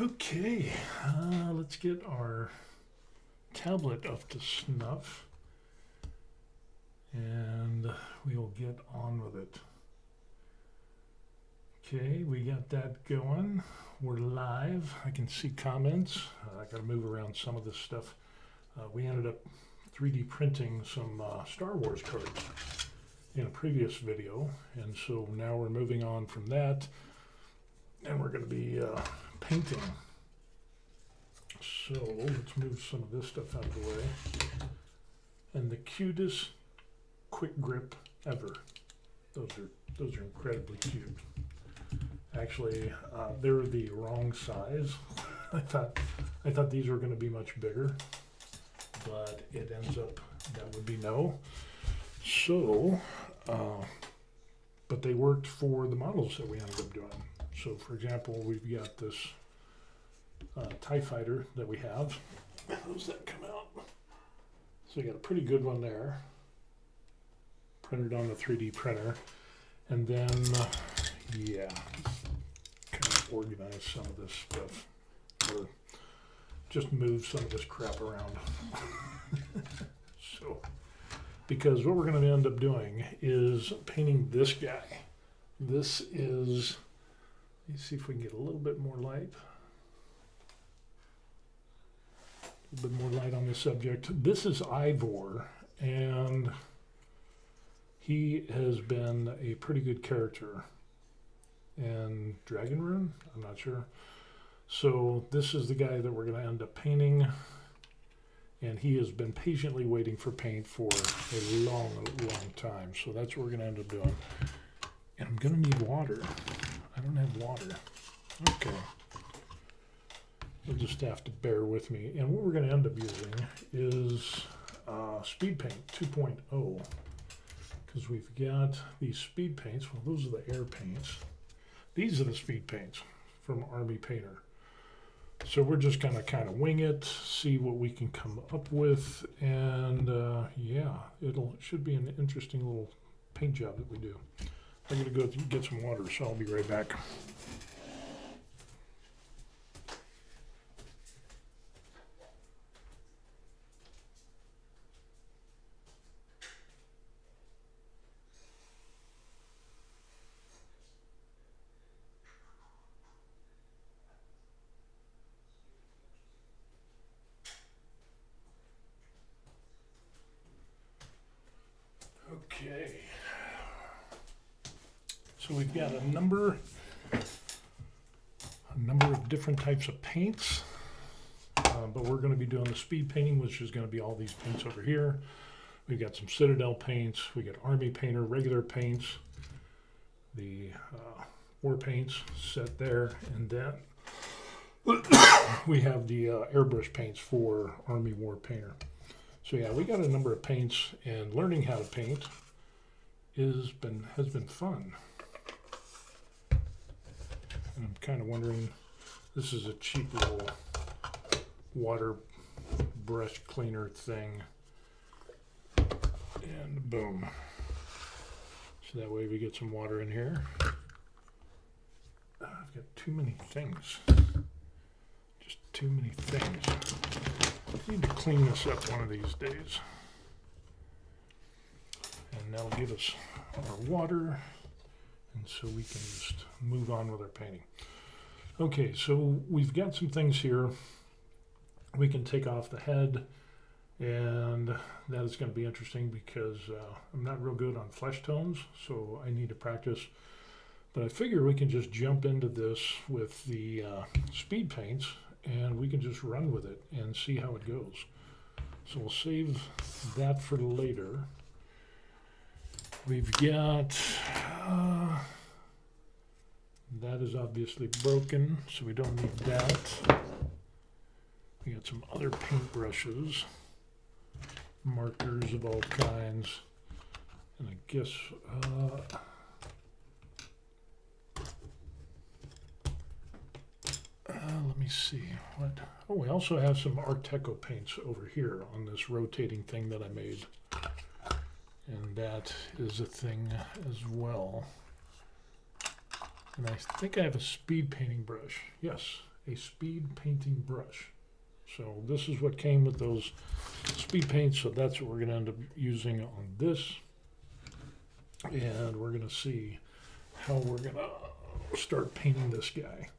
Okay, let's get our tablet up to snuff and we'll get on with it. Okay, we got that going. We're live. I can see comments. I got to move around some of this stuff. We ended up 3D printing some Star Wars cards in a previous video, and so now we're moving on from that, and we're going to be painting. So let's move some of this stuff out of the way. And the cutest quick grip ever. Those are incredibly cute. Actually, they're the wrong size. I thought these were going to be much bigger, but it ends up that would be no. So, but they worked for the models that we ended up doing. So, for example, we've got this TIE fighter that we have. How's that come out? So we got a pretty good one there, printed on the 3D printer, and then yeah, kind of organize some of this stuff, or just move some of this crap around. So, because what we're going to end up doing is painting this guy. This is, let's see if we can get a little bit more light. A little bit more light on this subject. This is Ivor, and he has been a pretty good character in Dragon Rune, I'm not sure. So this is the guy that we're going to end up painting, and he has been patiently waiting for paint for a long time. So that's what we're going to end up doing. And I'm going to need water. I don't have water. Okay. You'll just have to bear with me. And what we're going to end up using is Speed Paint 2.0, because we've got these speed paints. Well, those are the air paints. These are the speed paints from Army Painter. So we're just going to kind of wing it, see what we can come up with, and yeah, it should be an interesting little paint job that we do. I'm going to go get some water, so I'll be right back. Okay, so we've got a number of different types of paints, but we're going to be doing the speed painting, which is going to be all these paints over here. We've got some Citadel paints, we got Army Painter, regular paints, the war paints set there, and then we have the airbrush paints for Army War Painter. So yeah, we got a number of paints, and learning how to paint has been fun. And I'm kind of wondering, this is a cheap little water brush cleaner thing, and boom. So that way we get some water in here. I've got too many things, just too many things. I need to clean this up one of these days. And that'll give us our water, and so we can just move on with our painting. Okay, so we've got some things here. We can take off the head, and that is going to be interesting because I'm not real good on flesh tones, so I need to practice. But I figure we can just jump into this with the speed paints, and we can just run with it and see how it goes. So we'll save that for later. We've got, that is obviously broken, so we don't need that. We got some other paint brushes, markers of all kinds, and I guess, let me see what. Oh, we also have some Art Deco paints over here on this rotating thing that I made, and that is a thing as well. And I think I have a speed painting brush. Yes, a speed painting brush. So this is what came with those speed paints, so that's what we're going to end up using on this. And we're going to see how we're going to start painting this guy.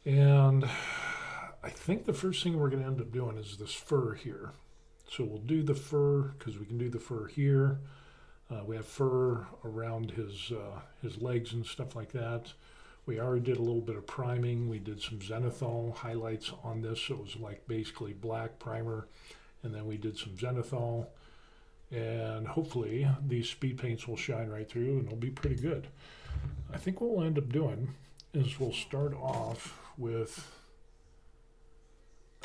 And I think the first thing we're going to end up doing is this fur here. So we'll do the fur because we can do the fur here. We have fur around his legs and stuff like that. We already did a little bit of priming. We did some zenithal highlights on this, so it was like basically black primer, and then we did some zenithal. And hopefully these speed paints will shine right through and it'll be pretty good. I think what we'll end up doing is we'll start off with,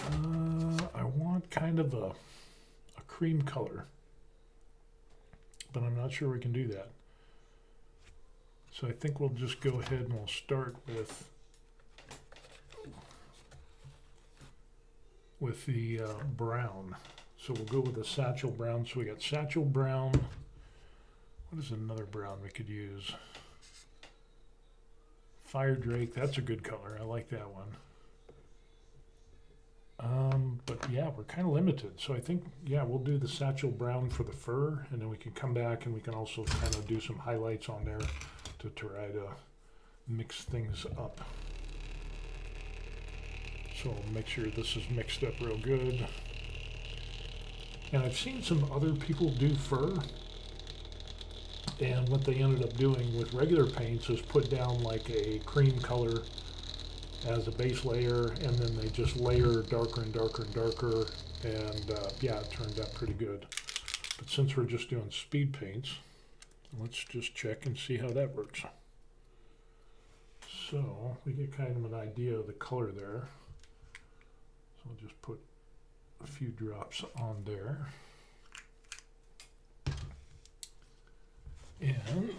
I want kind of a cream color, but I'm not sure we can do that. So I think we'll just go ahead and we'll start with the brown. So we'll go with a satchel brown. So we got satchel brown. What is another brown we could use? Fire Drake, that's a good color. I like that one. But yeah, we're kind of limited. So I think, yeah, we'll do the satchel brown for the fur, and then we can come back and we can also kind of do some highlights on there to try to mix things up. So make sure this is mixed up real good. And I've seen some other people do fur, and what they ended up doing with regular paints is put down like a cream color as a base layer, and then they just layer darker and darker and darker, and yeah, it turned out pretty good. But since we're just doing speed paints, let's just check and see how that works. So we get kind of an idea of the color there. So I'll just put a few drops on there. And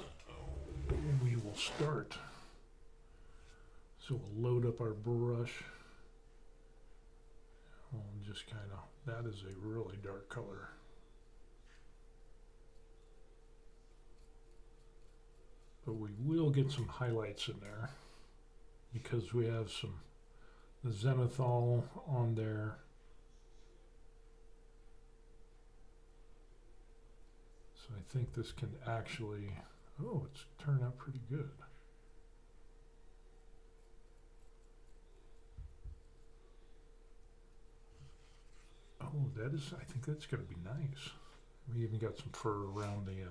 we will start. So we'll load up our brush. We'll just kind of, that is a really dark color. But we will get some highlights in there because we have the zenithal on there. So I think this can actually, oh, it's turned out pretty good. Oh, that is, I think that's going to be nice. We even got some fur around the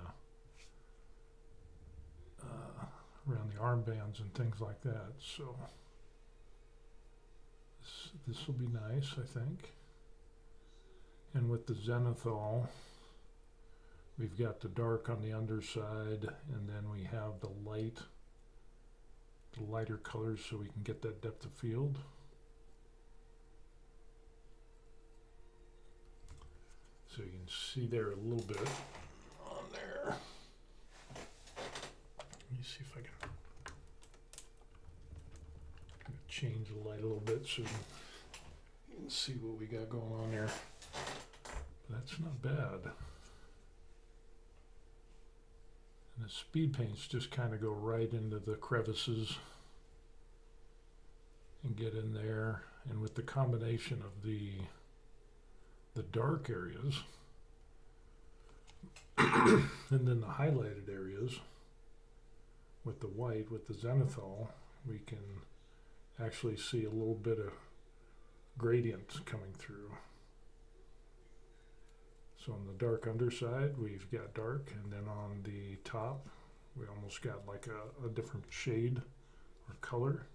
armbands and things like that. So this will be nice, I think. And with the zenithal, we've got the dark on the underside, and then we have the lighter colors so we can get that depth of field. So you can see there a little bit on there. Let me see if I can change the light a little bit so you can see what we got going on there. That's not bad. And the speed paints just kind of go right into the crevices and get in there. And with the combination of the dark areas and then the highlighted areas with the white, with the zenithal, we can actually see a little bit of gradient coming through. So on the dark underside, we've got dark, and then on the top, we almost got like a different shade or color.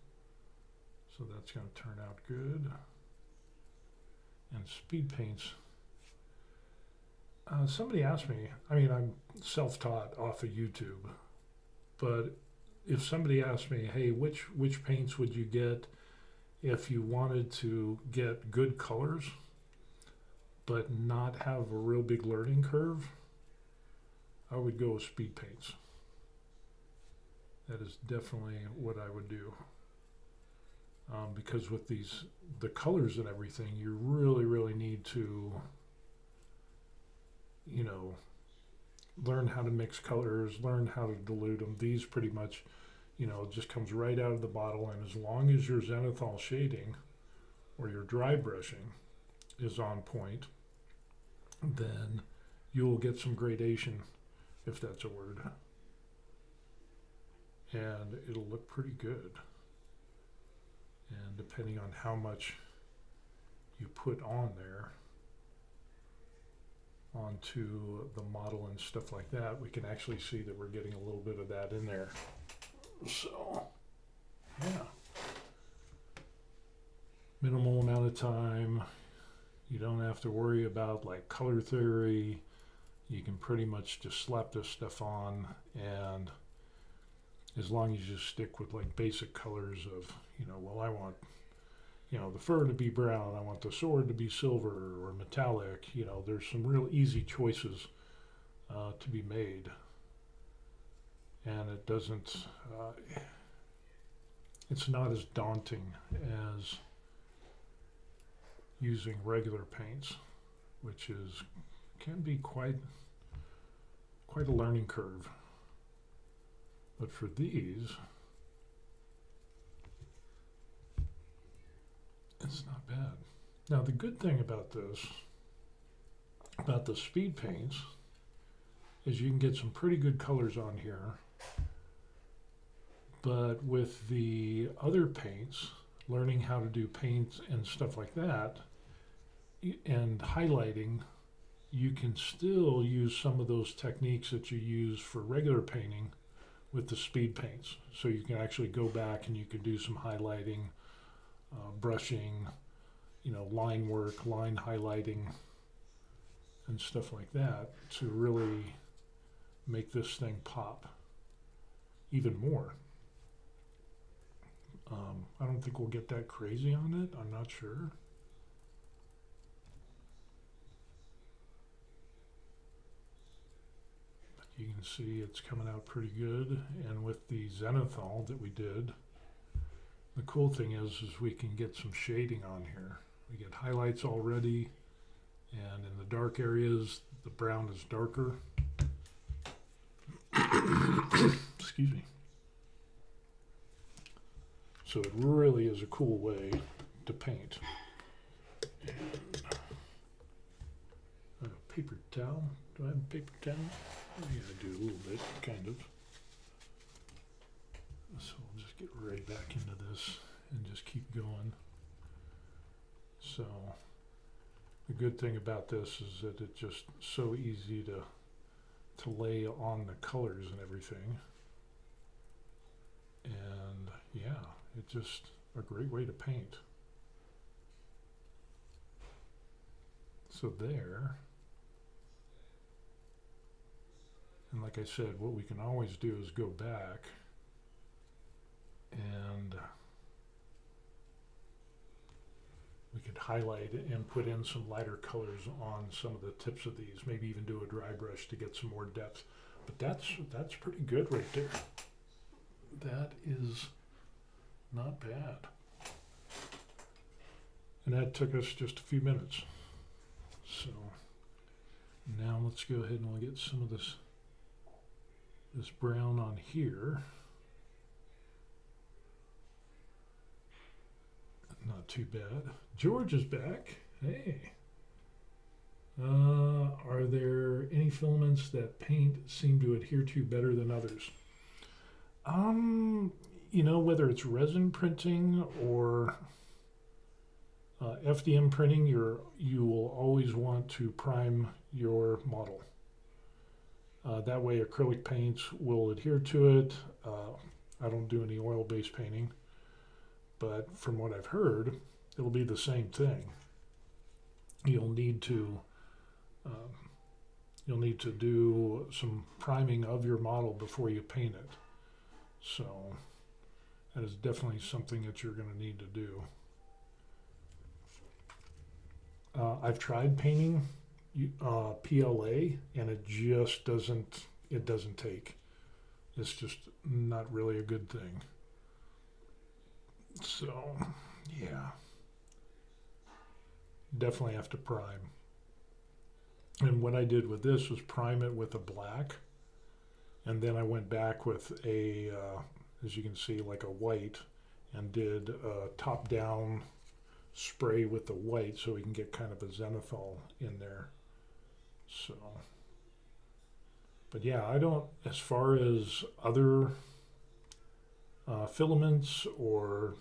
So that's going to turn out good. And speed paints. Somebody asked me, I mean, I'm self-taught off of YouTube, but if somebody asked me, hey, which paints would you get if you wanted to get good colors but not have a real big learning curve, I would go with speed paints. That is definitely what I would do. Because with the colors and everything, you really need to, you know, learn how to mix colors, learn how to dilute them. These pretty much, it just comes right out of the bottle, and as long as your zenithal shading or your dry brushing is on point, then you will get some gradation, if that's a word, and it'll look pretty good. And depending on how much you put on there onto the model and stuff like that, we can actually see that we're getting a little bit of that in there. So, yeah. Minimal amount of time. You don't have to worry about like color theory. You can pretty much just slap this stuff on, and as long as you stick with like basic colors of, well, I want, the fur to be brown, I want the sword to be silver or metallic, there's some real easy choices to be made. And it doesn't, it's not as daunting as using regular paints, which can be quite a learning curve. But for these, it's not bad. Now the good thing about the speed paints, is you can get some pretty good colors on here. But with the other paints, learning how to do paints and stuff like that, and highlighting, you can still use some of those techniques that you use for regular painting with the speed paints. So you can actually go back and you can do some highlighting, brushing, line work, line highlighting, and stuff like that to really make this thing pop even more. I don't think we'll get that crazy on it. I'm not sure. But you can see it's coming out pretty good. And with the zenithal that we did, the cool thing is we can get some shading on here. We get highlights already, and in the dark areas, the brown is darker. Excuse me. So it really is a cool way to paint. And I have a paper towel. Do I have a paper towel? Yeah, I do a little bit, kind of. So we'll just get right back into this and just keep going. So the good thing about this is that it's just so easy to lay on the colors and everything. And yeah, it's just a great way to paint. So there. And like I said, what we can always do is go back and we could highlight and put in some lighter colors on some of the tips of these, maybe even do a dry brush to get some more depth. But that's pretty good right there. That is not bad. And that took us just a few minutes. So now let's go ahead and we'll get some of this brown on here. Not too bad. George is back. Hey. Are there any filaments that paint seem to adhere to better than others? Whether it's resin printing or FDM printing, you will always want to prime your model. That way acrylic paints will adhere to it. I don't do any oil-based painting, but from what I've heard, it'll be the same thing. You'll need to do some priming of your model before you paint it. So that is definitely something that you're going to need to do. I've tried painting PLA, and it just doesn't take. It's just not really a good thing. So, yeah. Definitely have to prime. And what I did with this was prime it with a black, and then I went back with a as you can see, like a white, and did a top-down spray with the white so we can get kind of a zenithal in there. So, but yeah, I don't, as far as other filaments or,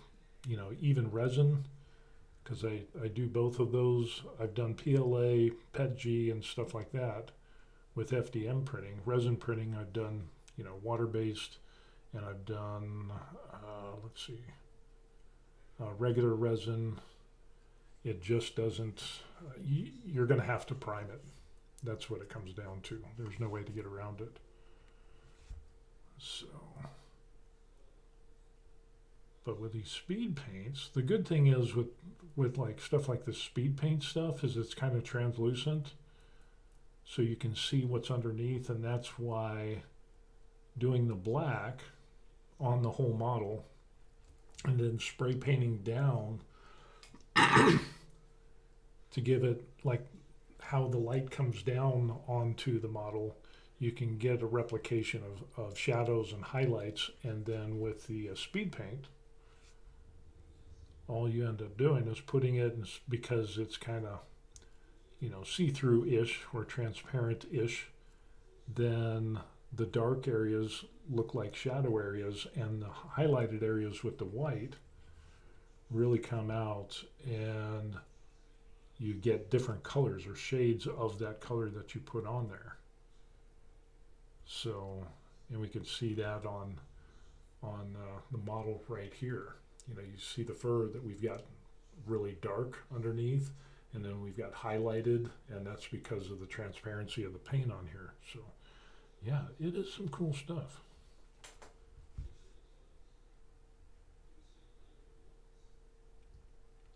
you know, even resin, because I do both of those. I've done PLA, PETG, and stuff like that with FDM printing. Resin printing, I've done, you know, water-based, and I've done, let's see, regular resin. It just doesn't, you're going to have to prime it. That's what it comes down to. There's no way to get around it. So, but with these speed paints, the good thing is with like stuff like the speed paint stuff is it's kind of translucent, so you can see what's underneath, and that's why doing the black on the whole model and then spray painting down to give it like how the light comes down onto the model, you can get a replication of shadows and highlights. And then with the speed paint, all you end up doing is putting it in, because it's kind of, you know, see-through-ish or transparent-ish, then the dark areas look like shadow areas, and the highlighted areas with the white really come out, and you get different colors or shades of that color that you put on there. So, and we can see that on the model right here. You know, you see the fur that we've got really dark underneath, and then we've got highlighted, and that's because of the transparency of the paint on here. So, yeah, it is some cool stuff.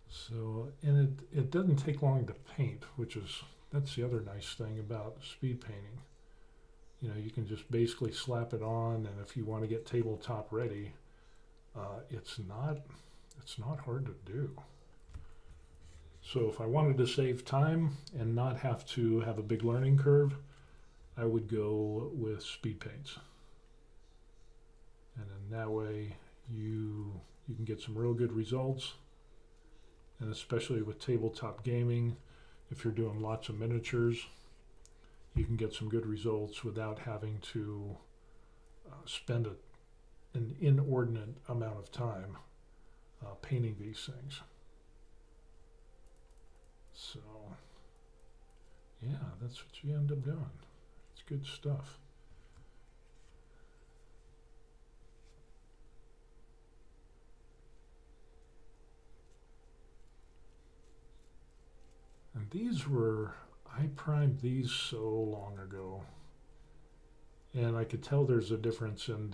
So, and it doesn't take long to paint, that's the other nice thing about speed painting. You know, you can just basically slap it on, and if you want to get tabletop ready, it's not hard to do. So if I wanted to save time and not have to have a big learning curve, I would go with speed paints. And then that way you can get some real good results. And especially with tabletop gaming, if you're doing lots of miniatures, you can get some good results without having to spend an inordinate amount of time painting these things. So, yeah, that's what you end up doing. It's good stuff. And I primed these so long ago, and I could tell there's a difference in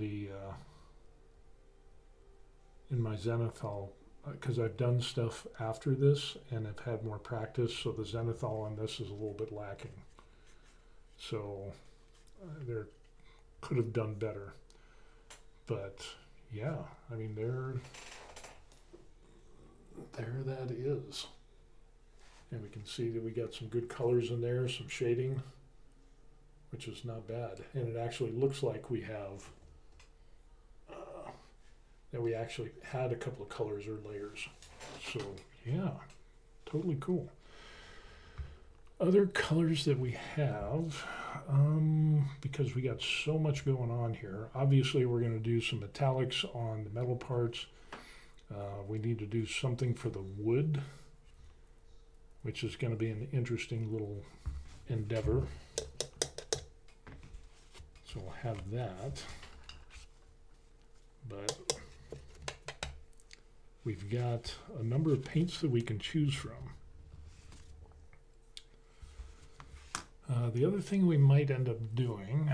my zenithal, because I've done stuff after this and I've had more practice, so the zenithal on this is a little bit lacking. So there could have done better. But yeah, I mean, there that is. And we can see that we got some good colors in there, some shading, which is not bad. And it actually looks like we have, that we actually had a couple of colors or layers. So yeah, totally cool. Other colors that we have, because we got so much going on here, obviously we're going to do some metallics on the metal parts. We need to do something for the wood, which is going to be an interesting little endeavor. So we'll have that. But we've got a number of paints that we can choose from. The other thing we might end up doing,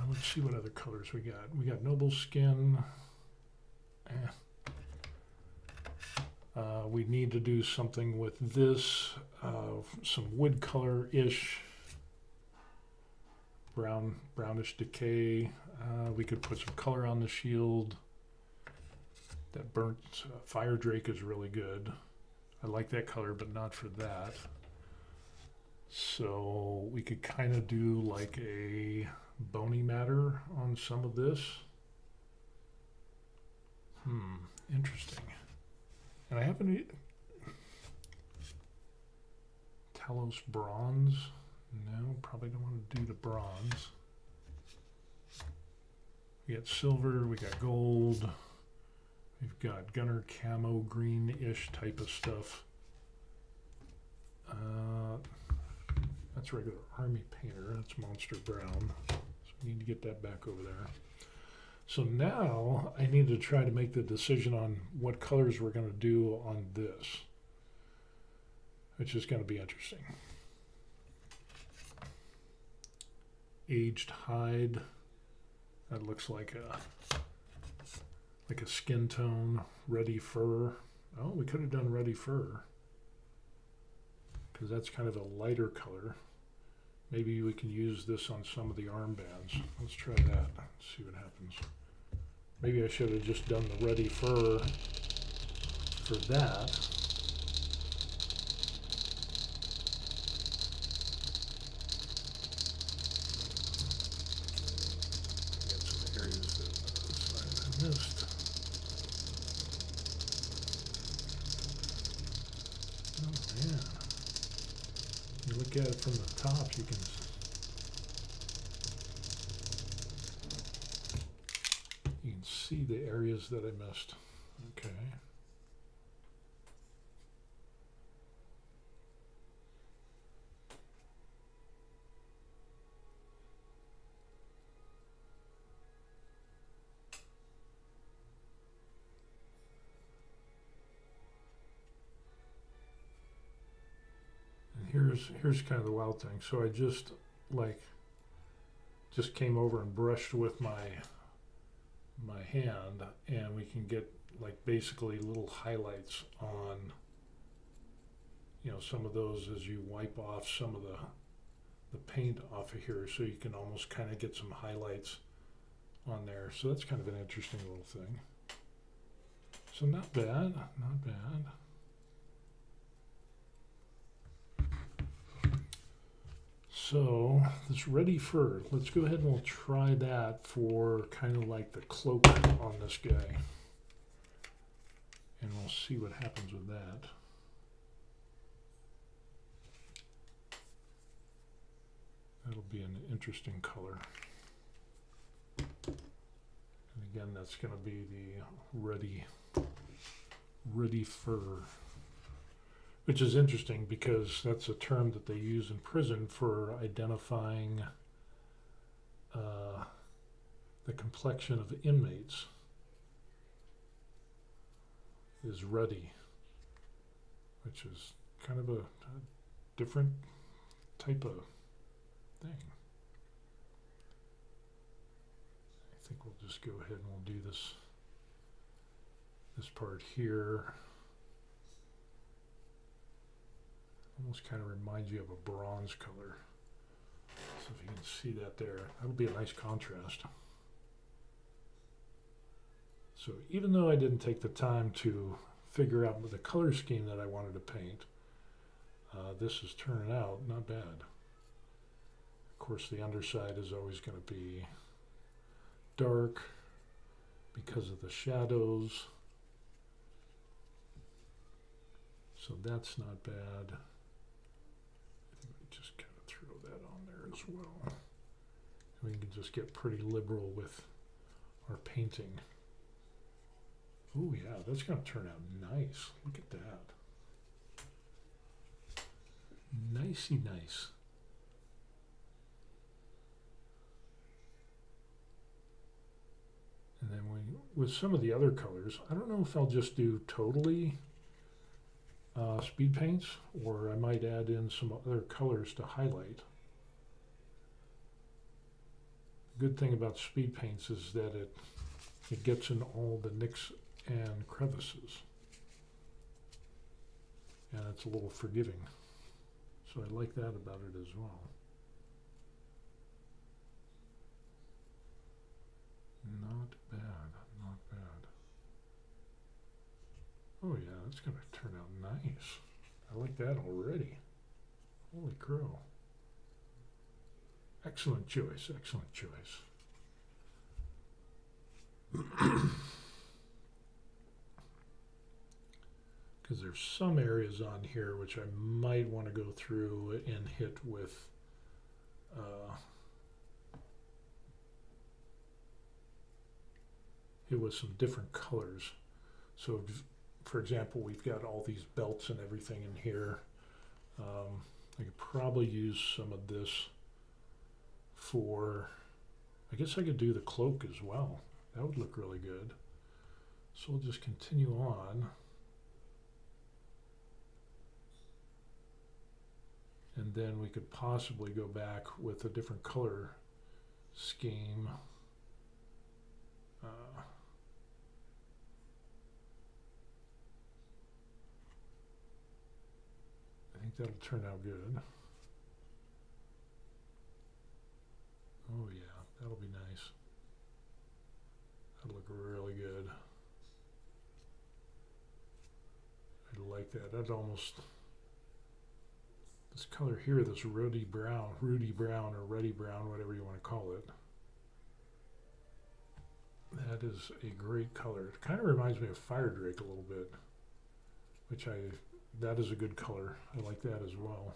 let's see what other colors we got. We got Noble Skin. We need to do something with this, some wood color-ish, brownish decay. We could put some color on the shield. That burnt fire drake is really good. I like that color, but not for that. So we could kind of do like a bony matter on some of this. Interesting. And I happen to Talos bronze. No, probably don't want to do the bronze. We got silver, we got gold. We've got gunner camo green-ish type of stuff. That's regular army painter. That's monster brown. So we need to get that back over there. So now I need to try to make the decision on what colors we're going to do on this, which is going to be interesting. Aged hide. That looks like a skin tone. Ruddy fur. Oh, we could have done ruddy fur because that's kind of a lighter color. Maybe we can use this on some of the armbands. Let's try that. See what happens. Maybe I should have just done the ruddy fur for that. Get some areas that I missed. Oh man. You look at it from the top, you can see the areas that I missed. Okay. And here's kind of the wild thing. So I just came over and brushed with my hand, and we can get like basically little highlights on, you know, some of those as you wipe off some of the paint off of here, so you can almost kind of get some highlights on there. So that's kind of an interesting little thing. So not bad, not bad. So this ready fur, let's go ahead and we'll try that for kind of like the cloak on this guy. And we'll see what happens with that. That'll be an interesting color. And again, that's going to be the ready fur. Which is interesting because that's a term that they use in prison for identifying the complexion of inmates is ruddy, which is kind of a different type of thing. I think we'll just go ahead and we'll do this part here. Almost kind of reminds you of a bronze color. So if you can see that there, that'll be a nice contrast. So even though I didn't take the time to figure out the color scheme that I wanted to paint, this is turning out not bad. Of course, the underside is always going to be dark because of the shadows. So that's not bad. Just kind of throw that on there as well. We can just get pretty liberal with our painting. Oh yeah, that's going to turn out nice. Look at that. Nicey nice. And then with some of the other colors, I don't know if I'll just do totally speed paints, or I might add in some other colors to highlight. The good thing about speed paints is that it gets in all the nicks and crevices, and it's a little forgiving. So I like that about it as well. Not bad, not bad. Oh yeah, that's going to turn out nice. I like that already. Holy crow. Excellent choice, excellent choice. because there's some areas on here which I might want to go through and hit with some different colors. So for example, we've got all these belts and everything in here. I could probably use some of this for, I guess I could do the cloak as well. That would look really good. So we'll just continue on. And then we could possibly go back with a different color scheme. I think that'll turn out good. Oh yeah, that'll be nice. That'll look really good. I like that. That's almost, this color here, this Rudy Brown or Ruddy Brown, whatever you want to call it. That is a great color. It kind of reminds me of Fire Drake a little bit, which that is a good color. I like that as well.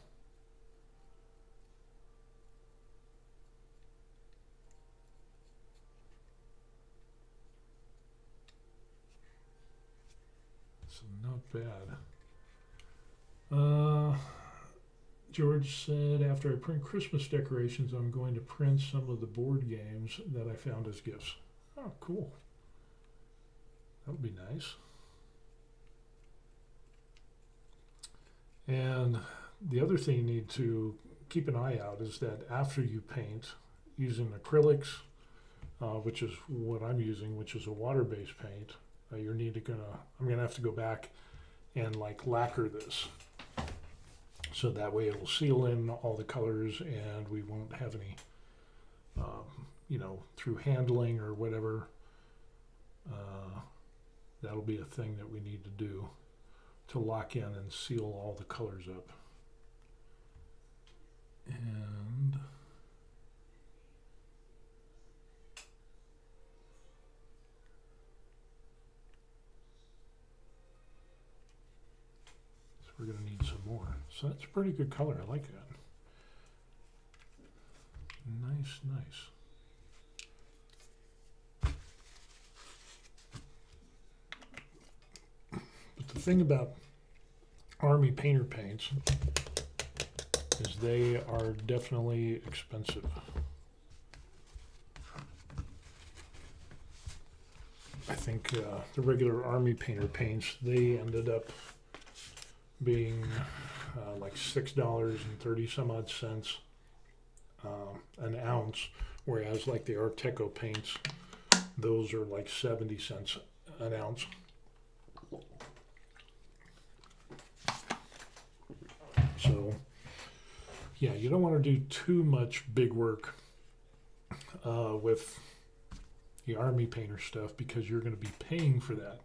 So not bad. George said, after I print Christmas decorations, I'm going to print some of the board games that I found as gifts. Oh, cool. That'll be nice. And the other thing you need to keep an eye out is that after you paint using acrylics, which is what I'm using, which is a water-based paint, I'm gonna have to go back and like lacquer this. So that way it'll seal in all the colors and we won't have any, through handling or whatever, that'll be a thing that we need to do to lock in and seal all the colors up. And so we're going to need some more. So that's a pretty good color. I like that. Nice, nice. But the thing about Army painter paints is they are definitely expensive. I think the regular Army painter paints, they ended up being like $6.30 some odd cents an ounce, whereas like the Art Deco paints, those are like 70 cents an ounce. So yeah, you don't want to do too much big work with the Army painter stuff because you're going to be paying for that.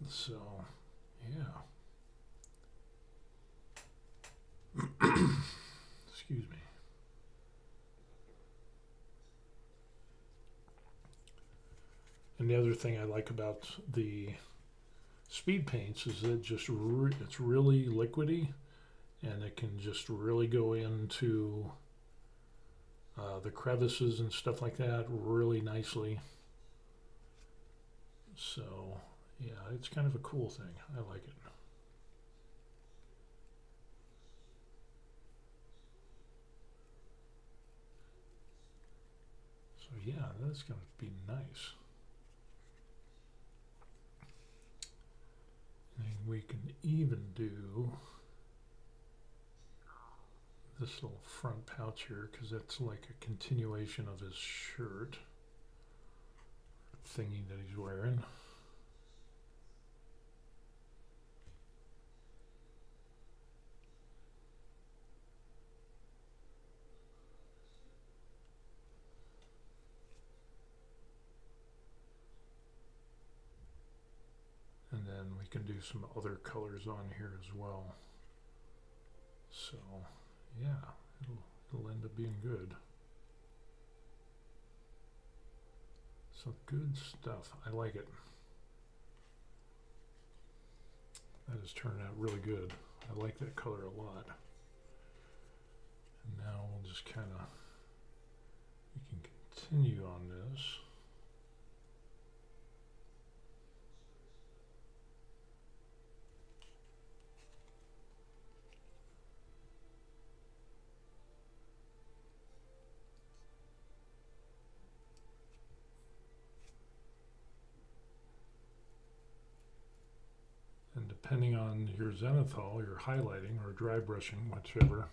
So yeah. Excuse me. And the other thing I like about the speed paints is that it's really liquidy, and it can just really go into the crevices and stuff like that really nicely. So yeah, it's kind of a cool thing. I like it. So yeah, that's going to be nice. And we can even do this little front pouch here because that's like a continuation of his shirt thingy that he's wearing. And then we can do some other colors on here as well. So yeah, it'll end up being good. So good stuff. I like it. That has turned out really good. I like that color a lot. And now we'll just kind of, we can continue on this. And depending on your zenithal, your highlighting or dry brushing, whichever,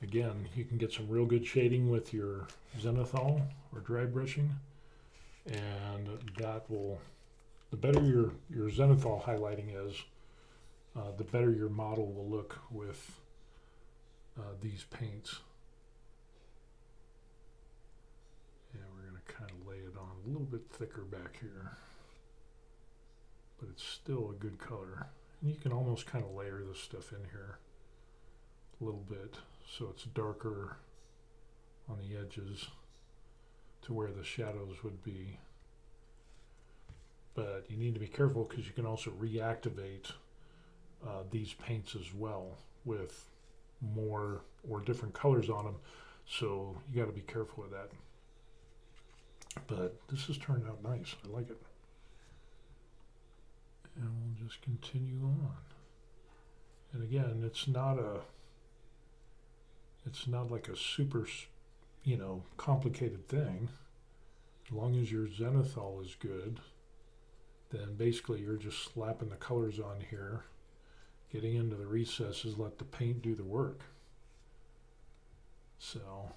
again, you can get some real good shading with your zenithal or dry brushing, and that will, the better your zenithal highlighting is, the better your model will look with these paints. And we're going to kind of lay it on a little bit thicker back here, but it's still a good color. And you can almost kind of layer this stuff in here a little bit so it's darker on the edges to where the shadows would be. But you need to be careful because you can also reactivate these paints as well with more or different colors on them. So you got to be careful of that. But this has turned out nice. I like it. And we'll just continue on. And again, it's not like a super, complicated thing. As long as your zenithal is good, then basically you're just slapping the colors on here, getting into the recesses, let the paint do the work. So,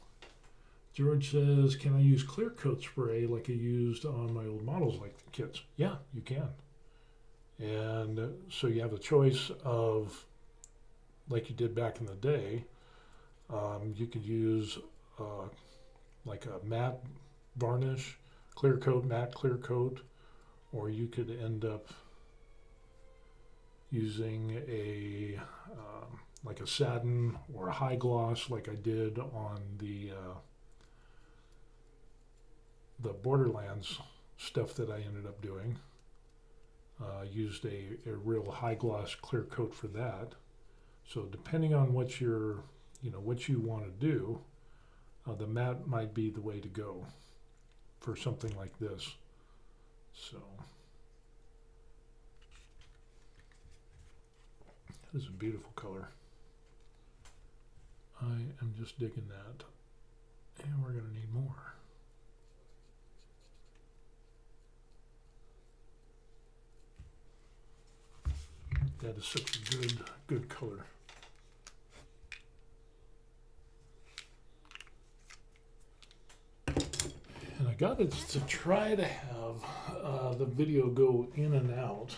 George says, can I use clear coat spray like I used on my old models like the kits? Yeah, you can. And so you have a choice of, like you did back in the day, you could use like a matte varnish, clear coat, matte clear coat, or you could end up using a like a satin or a high gloss like I did on the Borderlands stuff that I ended up doing. Used a real high gloss clear coat for that. So depending on what you're, what you want to do, the matte might be the way to go for something like this. So that is a beautiful color. I am just digging that, and we're going to need more. That is such a good color. And I got it to try to have the video go in and out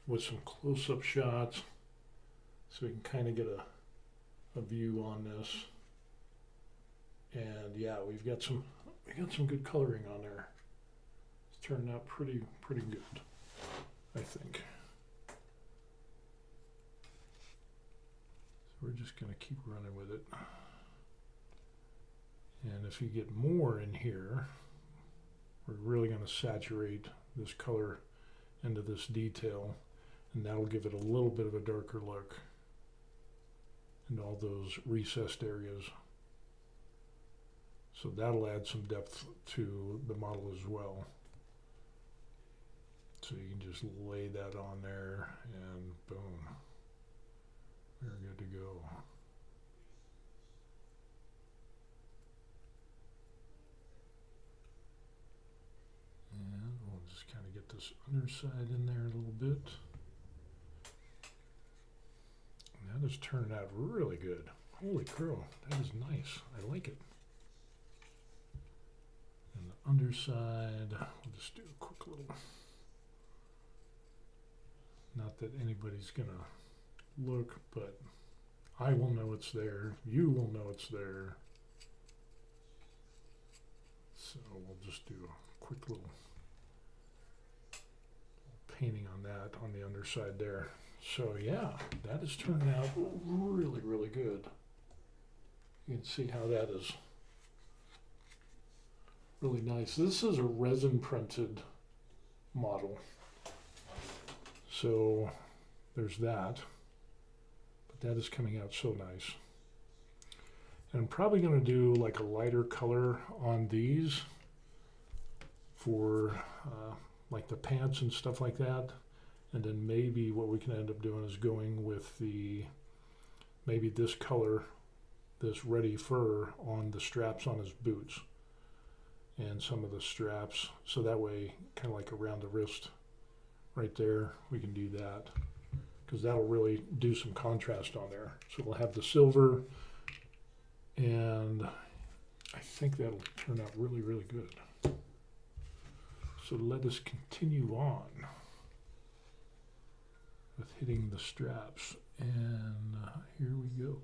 with some close-up shots so we can kind of get a view on this. And yeah, we got some good coloring on there. It's turned out pretty good, I think. We're just going to keep running with it. And if you get more in here, we're really going to saturate this color into this detail, and that'll give it a little bit of a darker look in all those recessed areas. So that'll add some depth to the model as well. So you can just lay that on there and boom. We're good to go. And we'll just kind of get this underside in there a little bit. And that has turned out really good. Holy crow, that is nice. I like it. And the underside, we'll just do a quick little, not that anybody's gonna look, but I will know it's there. You will know it's there. So we'll just do a quick little painting on that on the underside there. So yeah, that has turned out really good. You can see how that is really nice. This is a resin printed model. So there's that, but that is coming out so nice. And I'm probably going to do like a lighter color on these for like the pants and stuff like that. And then maybe what we can end up doing is going with maybe this color, this reddy fur on the straps on his boots and some of the straps. So that way, kind of like around the wrist right there, we can do that because that'll really do some contrast on there. So we'll have the silver, and I think that'll turn out really, really good. So let us continue on with hitting the straps, and here we go.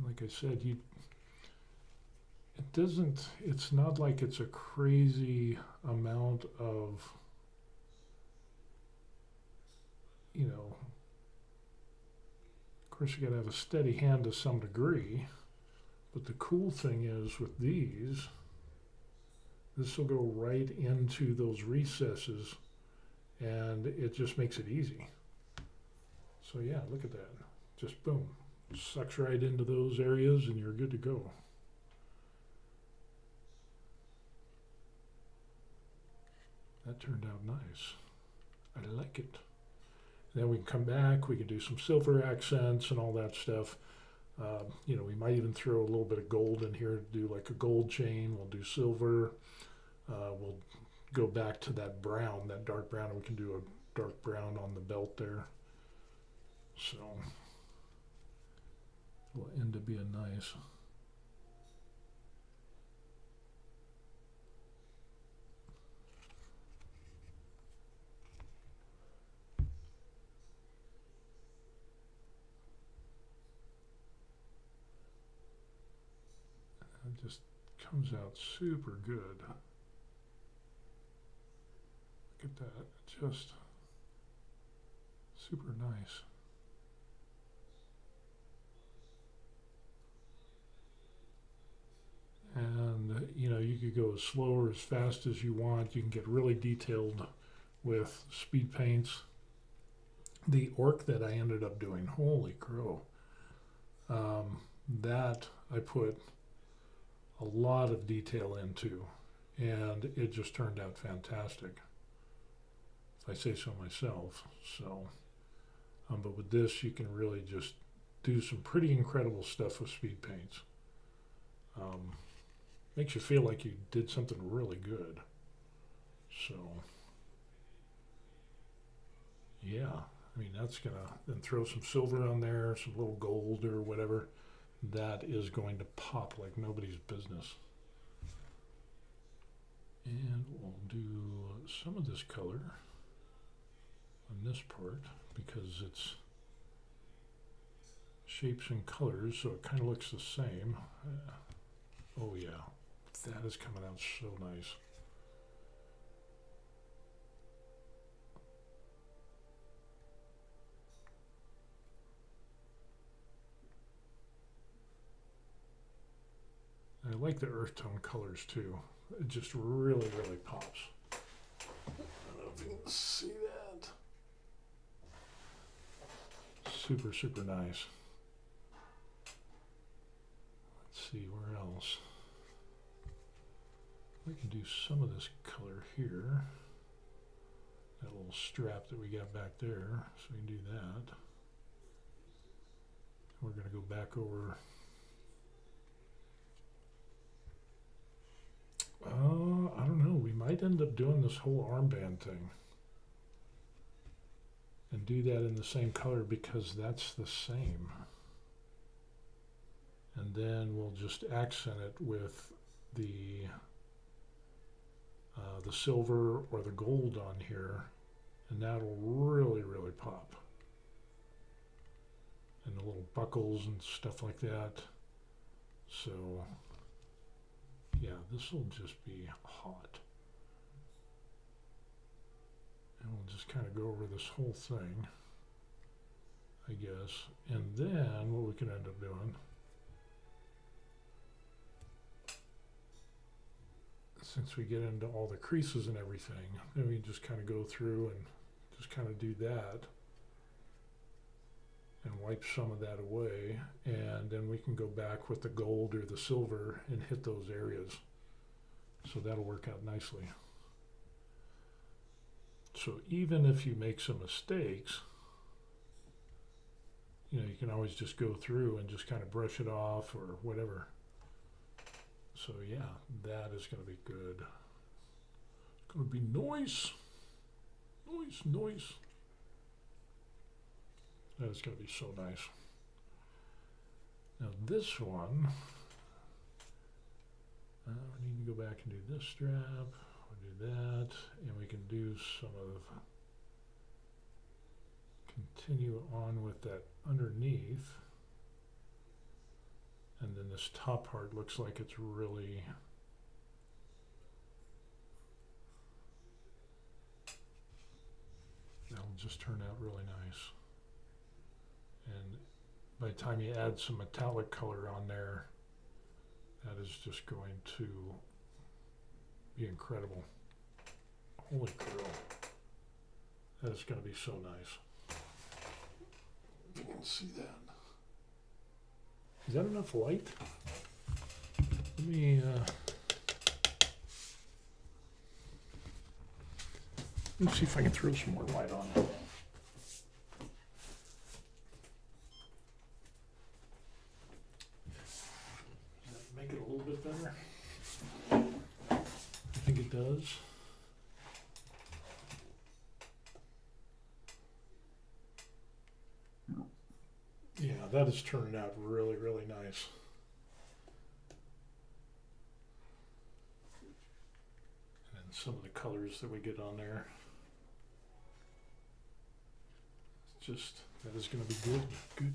Like I said, it's not like it's a crazy amount of, of course you gotta have a steady hand to some degree, but the cool thing is with these, this will go right into those recesses and it just makes it easy. So yeah, look at that, just boom. Sucks right into those areas and you're good to go. That turned out nice. I like it. Then we can come back, we can do some silver accents and all that stuff. We might even throw a little bit of gold in here to do like a gold chain. We'll do silver. We'll go back to that brown, that dark brown, and we can do a dark brown on the belt there. So will end up being nice. It just comes out super good. Look at that, just super nice. And you could go as slow or as fast as you want. You can get really detailed with speed paints. The orc that I ended up doing, holy crow, that I put a lot of detail into, and it just turned out fantastic, if I say so myself. So, but with this, you can really just do some pretty incredible stuff with speed paints. Makes you feel like you did something really good. So, yeah, I mean, that's gonna, then throw some silver on there, some little gold or whatever. That is going to pop like nobody's business. And we'll do some of this color on this part because it's shapes and colors, so it kind of looks the same. Oh yeah, that is coming out so nice. I like the earth tone colors too. It just really, really pops. I don't know if you can see that. Super, super nice. Let's see, where else? We can do some of this color here. That little strap that we got back there, so we can do that. We're going to go back over. I don't know. We might end up doing this whole armband thing and do that in the same color because that's the same. And then we'll just accent it with the silver or the gold on here, and that'll really, really pop. And the little buckles and stuff like that. So yeah, this will just be hot. And we'll just kind of go over this whole thing, I guess. And then what we can end up doing, since we get into all the creases and everything, then we just kind of go through and just kind of do that and wipe some of that away, and then we can go back with the gold or the silver and hit those areas. So that'll work out nicely. So even if you make some mistakes, you know, you can always just go through and just kind of brush it off or whatever. So yeah, that is going to be good. It's going to be nice. Nice. That is going to be so nice. Now this one, we need to go back and do this strap. We'll do that, and we can do some of, continue on with that underneath. And then this top part looks like it's really, that'll just turn out really nice. And by the time you add some metallic color on there, that is just going to be incredible. Holy crow. That is going to be so nice. You can see that. Is that enough light? Let me see if I can throw some more light on it. Does that make it a little bit better? I think it does. Yeah, that is turning out really, really nice. And then some of the colors that we get on there. It's just, that is going to be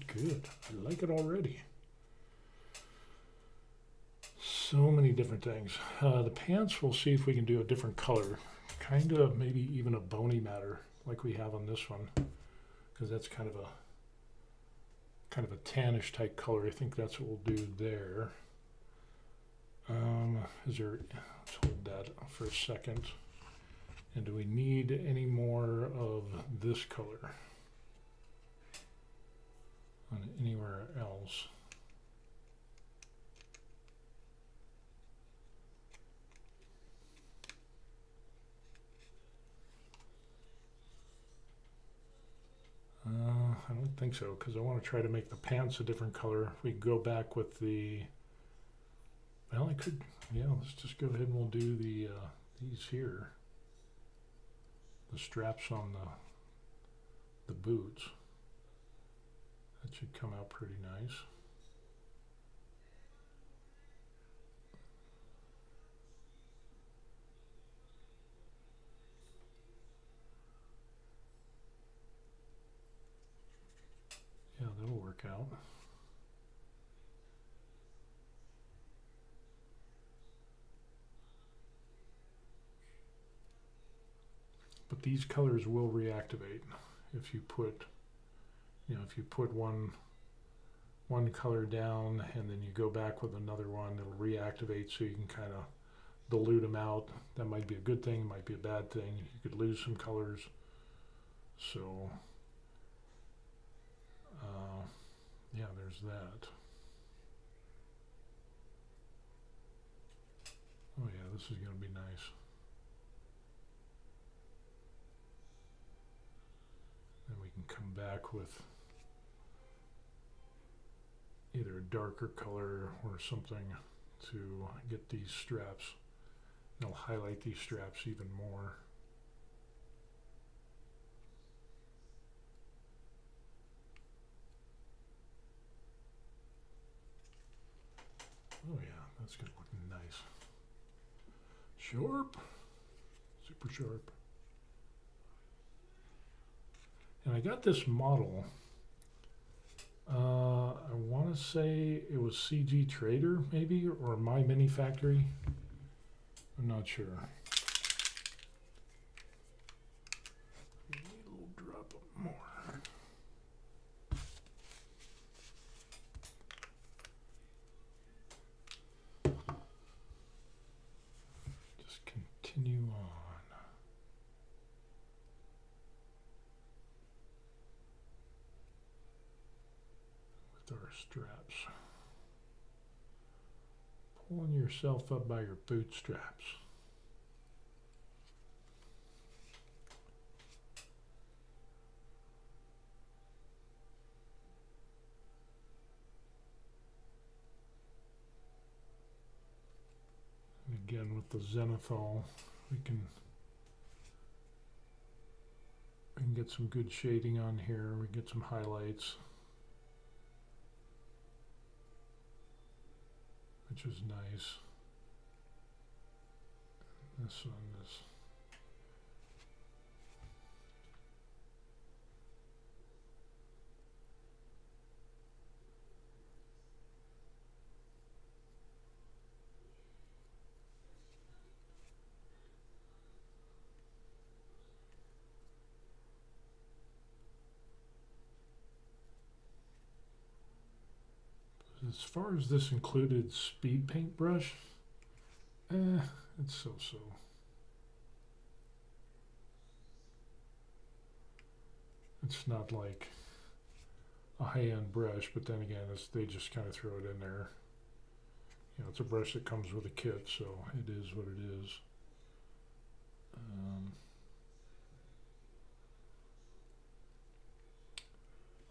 good. I like it already. So many different things. The pants, we'll see if we can do a different color. Kind of maybe even a bony matter like we have on this one. Because that's kind of a tannish type color. I think that's what we'll do there. Let's hold that for a second. And do we need any more of this color on anywhere else? I don't think so, because I want to try to make the pants a different color. We go back with the, well, I could, yeah, let's just go ahead and we'll do the these here, the straps on the boots. That should come out pretty nice. Yeah, that'll work out. But these colors will reactivate if you put, you know, if you put one color down and then you go back with another one, it'll reactivate, so you can kind of dilute them out. That might be a good thing, might be a bad thing. You could lose some colors. So yeah, there's that. Oh yeah, this is going to be nice. Then we can come back with either a darker color or something to get these straps. It'll highlight these straps even more. Oh yeah, that's going to look nice. Sharp. Super sharp. And I got this model. I want to say it was CG Trader, maybe, or My Mini Factory. I'm not sure. more. Just continue on with our straps. Pulling yourself up by your bootstraps. And again, with the zenithal, we can get some good shading on here. We get some highlights, which is nice. This one is as far as this included speed paintbrush, it's so-so. It's not like a high-end brush, but then again, they just kind of throw it in there. You know, it's a brush that comes with a kit, so it is what it is.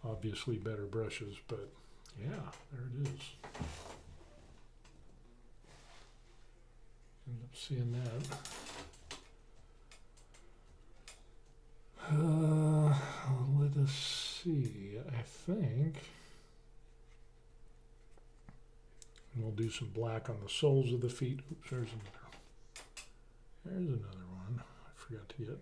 Obviously better brushes, but yeah, there it is. End up seeing that. Let us see. I think we'll do some black on the soles of the feet. Oops, there's another one I forgot to get.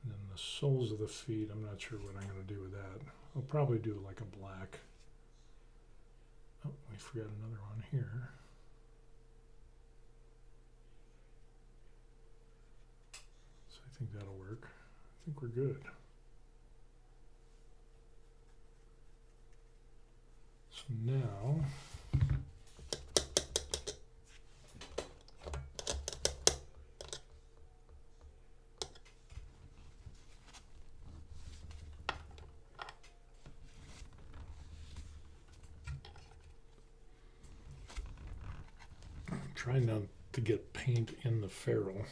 And then the soles of the feet, I'm not sure what I'm going to do with that. I'll probably do like a black. Oh, we forgot another one here. So I think that'll work. I think we're good. So now, trying not to get paint in the ferrule,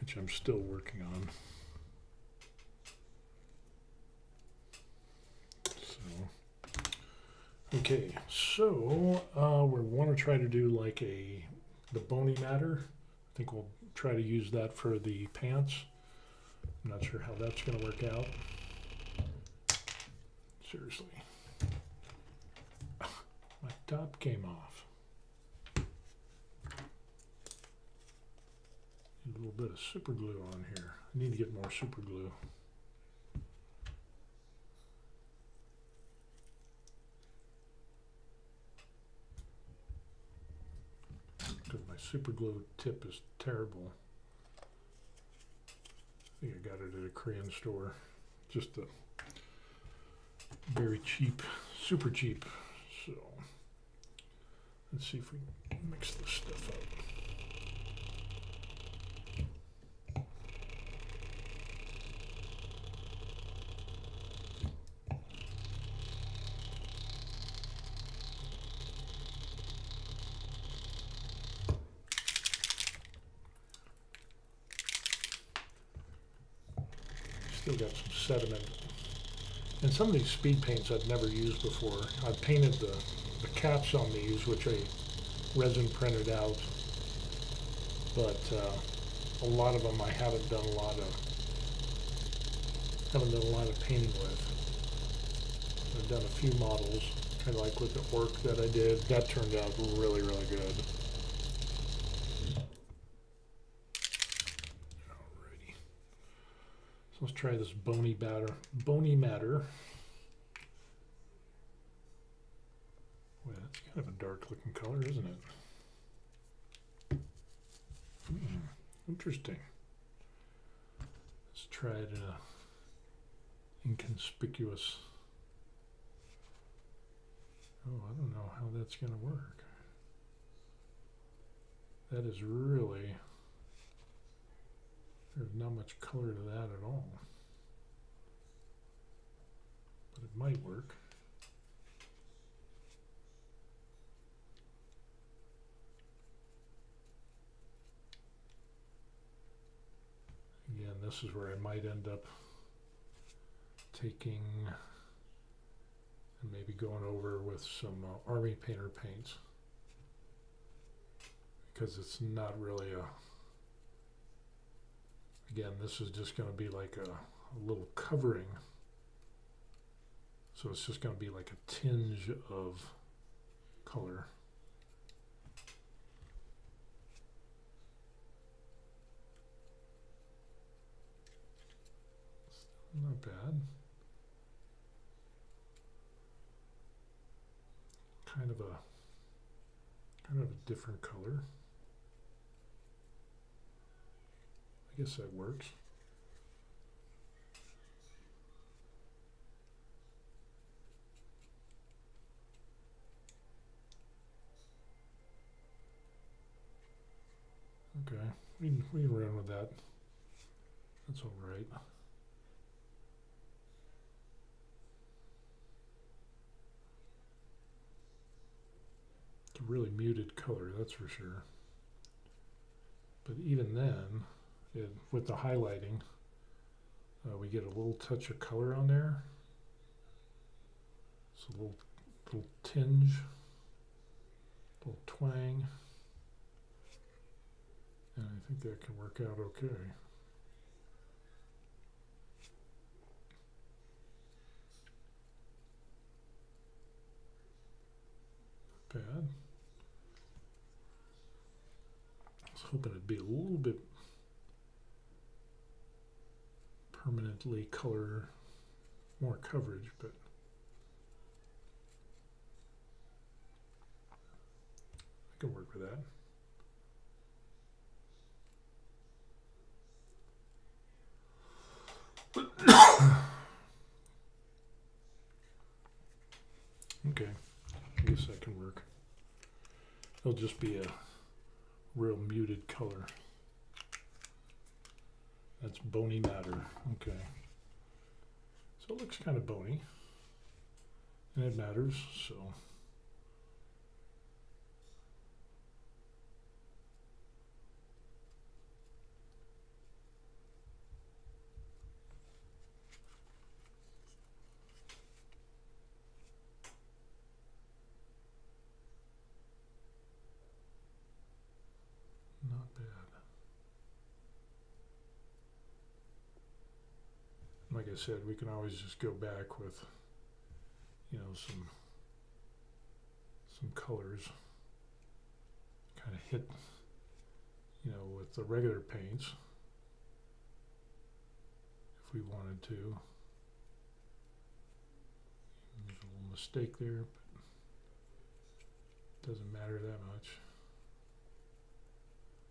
which I'm still working on. So, okay, so we want to try to do like the bony matter. I think we'll try to use that for the pants. I'm not sure how that's going to work out. Seriously. My top came off. A little bit of super glue on here. I need to get more super glue. Because my super glue tip is terrible. I think I got it at a Korean store. Just a very cheap, super cheap. So let's see if we can mix this stuff up. Still got some sediment. And some of these speed paints I've never used before. I've painted the caps on these, which I resin printed out, but a lot of them I haven't done a lot of painting with. I've done a few models, kind of like with the orc that I did. That turned out really, really good. Let's try this bony matter. Well, that's kind of a dark looking color, isn't it? Interesting. Let's try it in a inconspicuous. Oh, I don't know how that's going to work. That is really, there's not much color to that at all. But it might work. Again, this is where I might end up taking and maybe going over with some army painter paints, because it's not really a, again, this is just going to be like a little covering, so it's just going to be like a tinge of color. Not bad. Kind of a different color. I guess that works. Okay, we can run with that. That's all right. It's a really muted color, that's for sure. But even then, with the highlighting, we get a little touch of color on there. It's a little tinge, a little twang. And I think that can work out okay. Bad. I was hoping it'd be a little bit permanently color, more coverage, but I can work with that. Okay, I guess that can work. It'll just be a real muted color. That's bony matter. Okay. So it looks kind of bony, and it matters, so. Not bad. Like I said, we can always just go back with, you know, some colors, kind of hit, you know, with the regular paints, if we wanted to. There's a little mistake there, but it doesn't matter that much.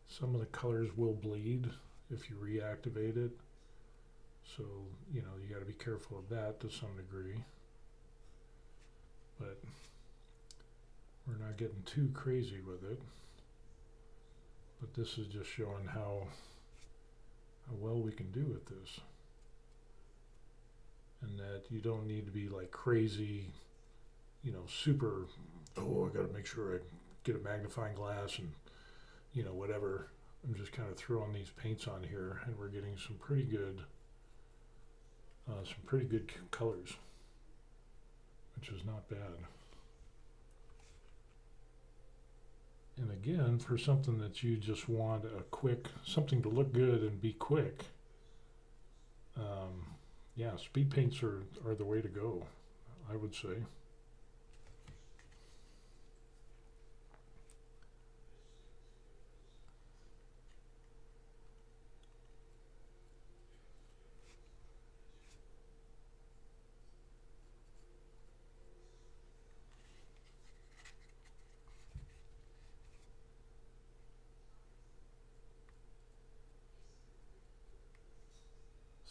Some of the colors will bleed if you reactivate it, so you know, you got to be careful of that to some degree, but we're not getting too crazy with it. But this is just showing how well we can do with this, and that you don't need to be like crazy, you know, super, oh, I got to make sure I get a magnifying glass and, you know, whatever. I'm just kind of throwing these paints on here, and we're getting some pretty good colors, which is not bad. And again, for something that you just want a quick, something to look good and be quick, yeah, speed paints are the way to go, I would say.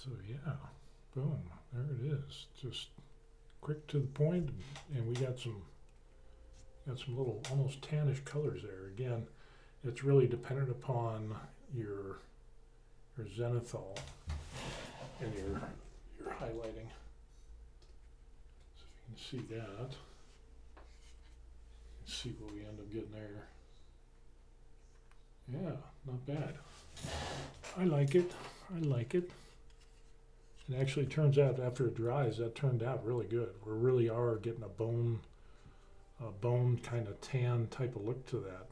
So yeah, boom, there it is. Just quick to the point, and we got some little almost tannish colors there. Again, it's really dependent upon your zenithal and your highlighting. So if you can see that, see what we end up getting there. Yeah, not bad. I like it. I like it. It actually turns out after it dries, that turned out really good. We really are getting a bone kind of tan type of look to that.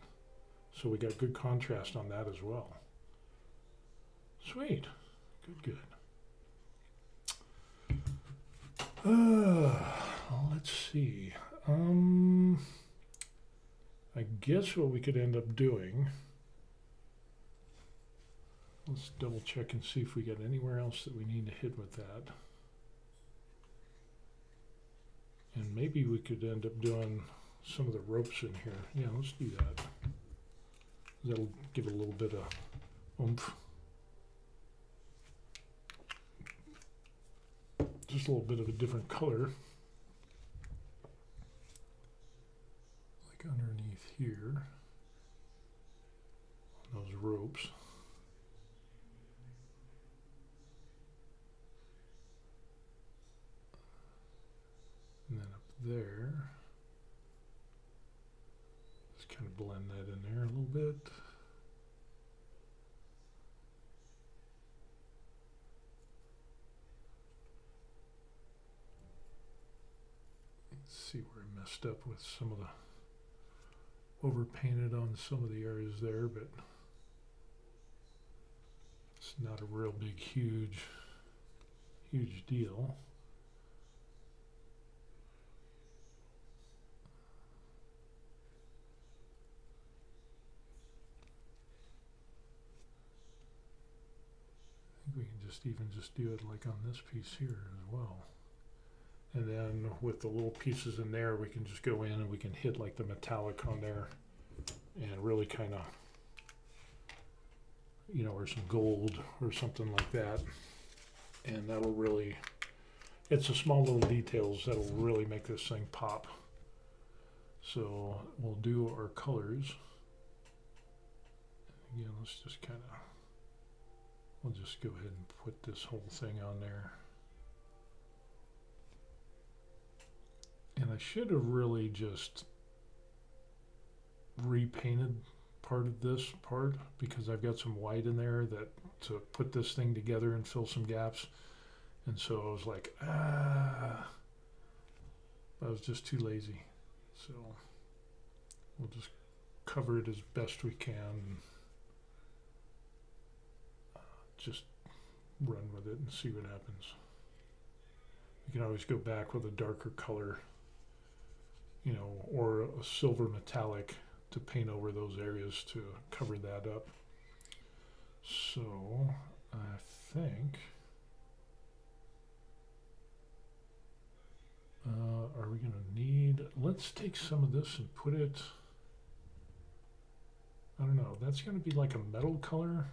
So we got good contrast on that as well. Sweet. Good, good. Let's see. I guess what we could end up doing, let's double check and see if we got anywhere else that we need to hit with that. And maybe we could end up doing some of the ropes in here. Yeah, let's do that. That'll give it a little bit of oomph. Just a little bit of a different color. Like underneath here, on those ropes. And then up there, just kind of blend that in there a little bit. Let's see where I messed up with some of the overpainted on some of the areas there, but it's not a real big, huge deal. We can just do it like on this piece here as well. And then with the little pieces in there, we can just go in and we can hit like the metallic on there and really kind of, you know, or some gold or something like that. And that'll really, it's the small little details that'll really make this thing pop. So we'll do our colors. Again, let's just kind of, we'll just go ahead and put this whole thing on there. And I should have really just repainted part of this part because I've got some white in there that to put this thing together and fill some gaps. And so I was like, I was just too lazy. So we'll just cover it as best we can. Just run with it and see what happens. You can always go back with a darker color, you know, or a silver metallic to paint over those areas to cover that up. So I think, are we going to need, let's take some of this and put it, I don't know, that's going to be like a metal color.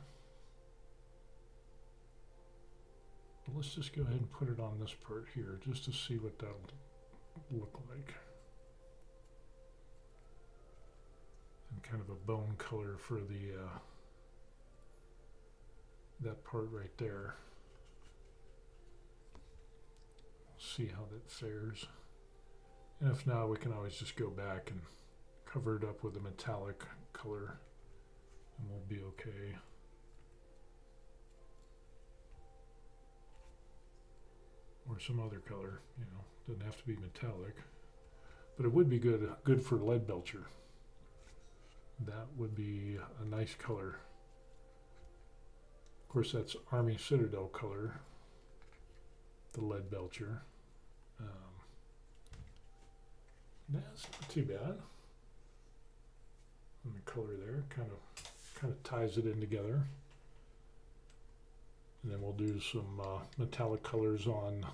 But let's just go ahead and put it on this part here just to see what that'll look like. And kind of a bone color for the that part right there. We'll see how that fares. And if not, we can always just go back and cover it up with a metallic color and we'll be okay. Or some other color, you know, doesn't have to be metallic, but it would be good for lead belcher. That would be a nice color. Of course, that's Army Citadel color, the lead belcher. That's not too bad. And the color there kind of ties it in together. And then we'll do some metallic colors on,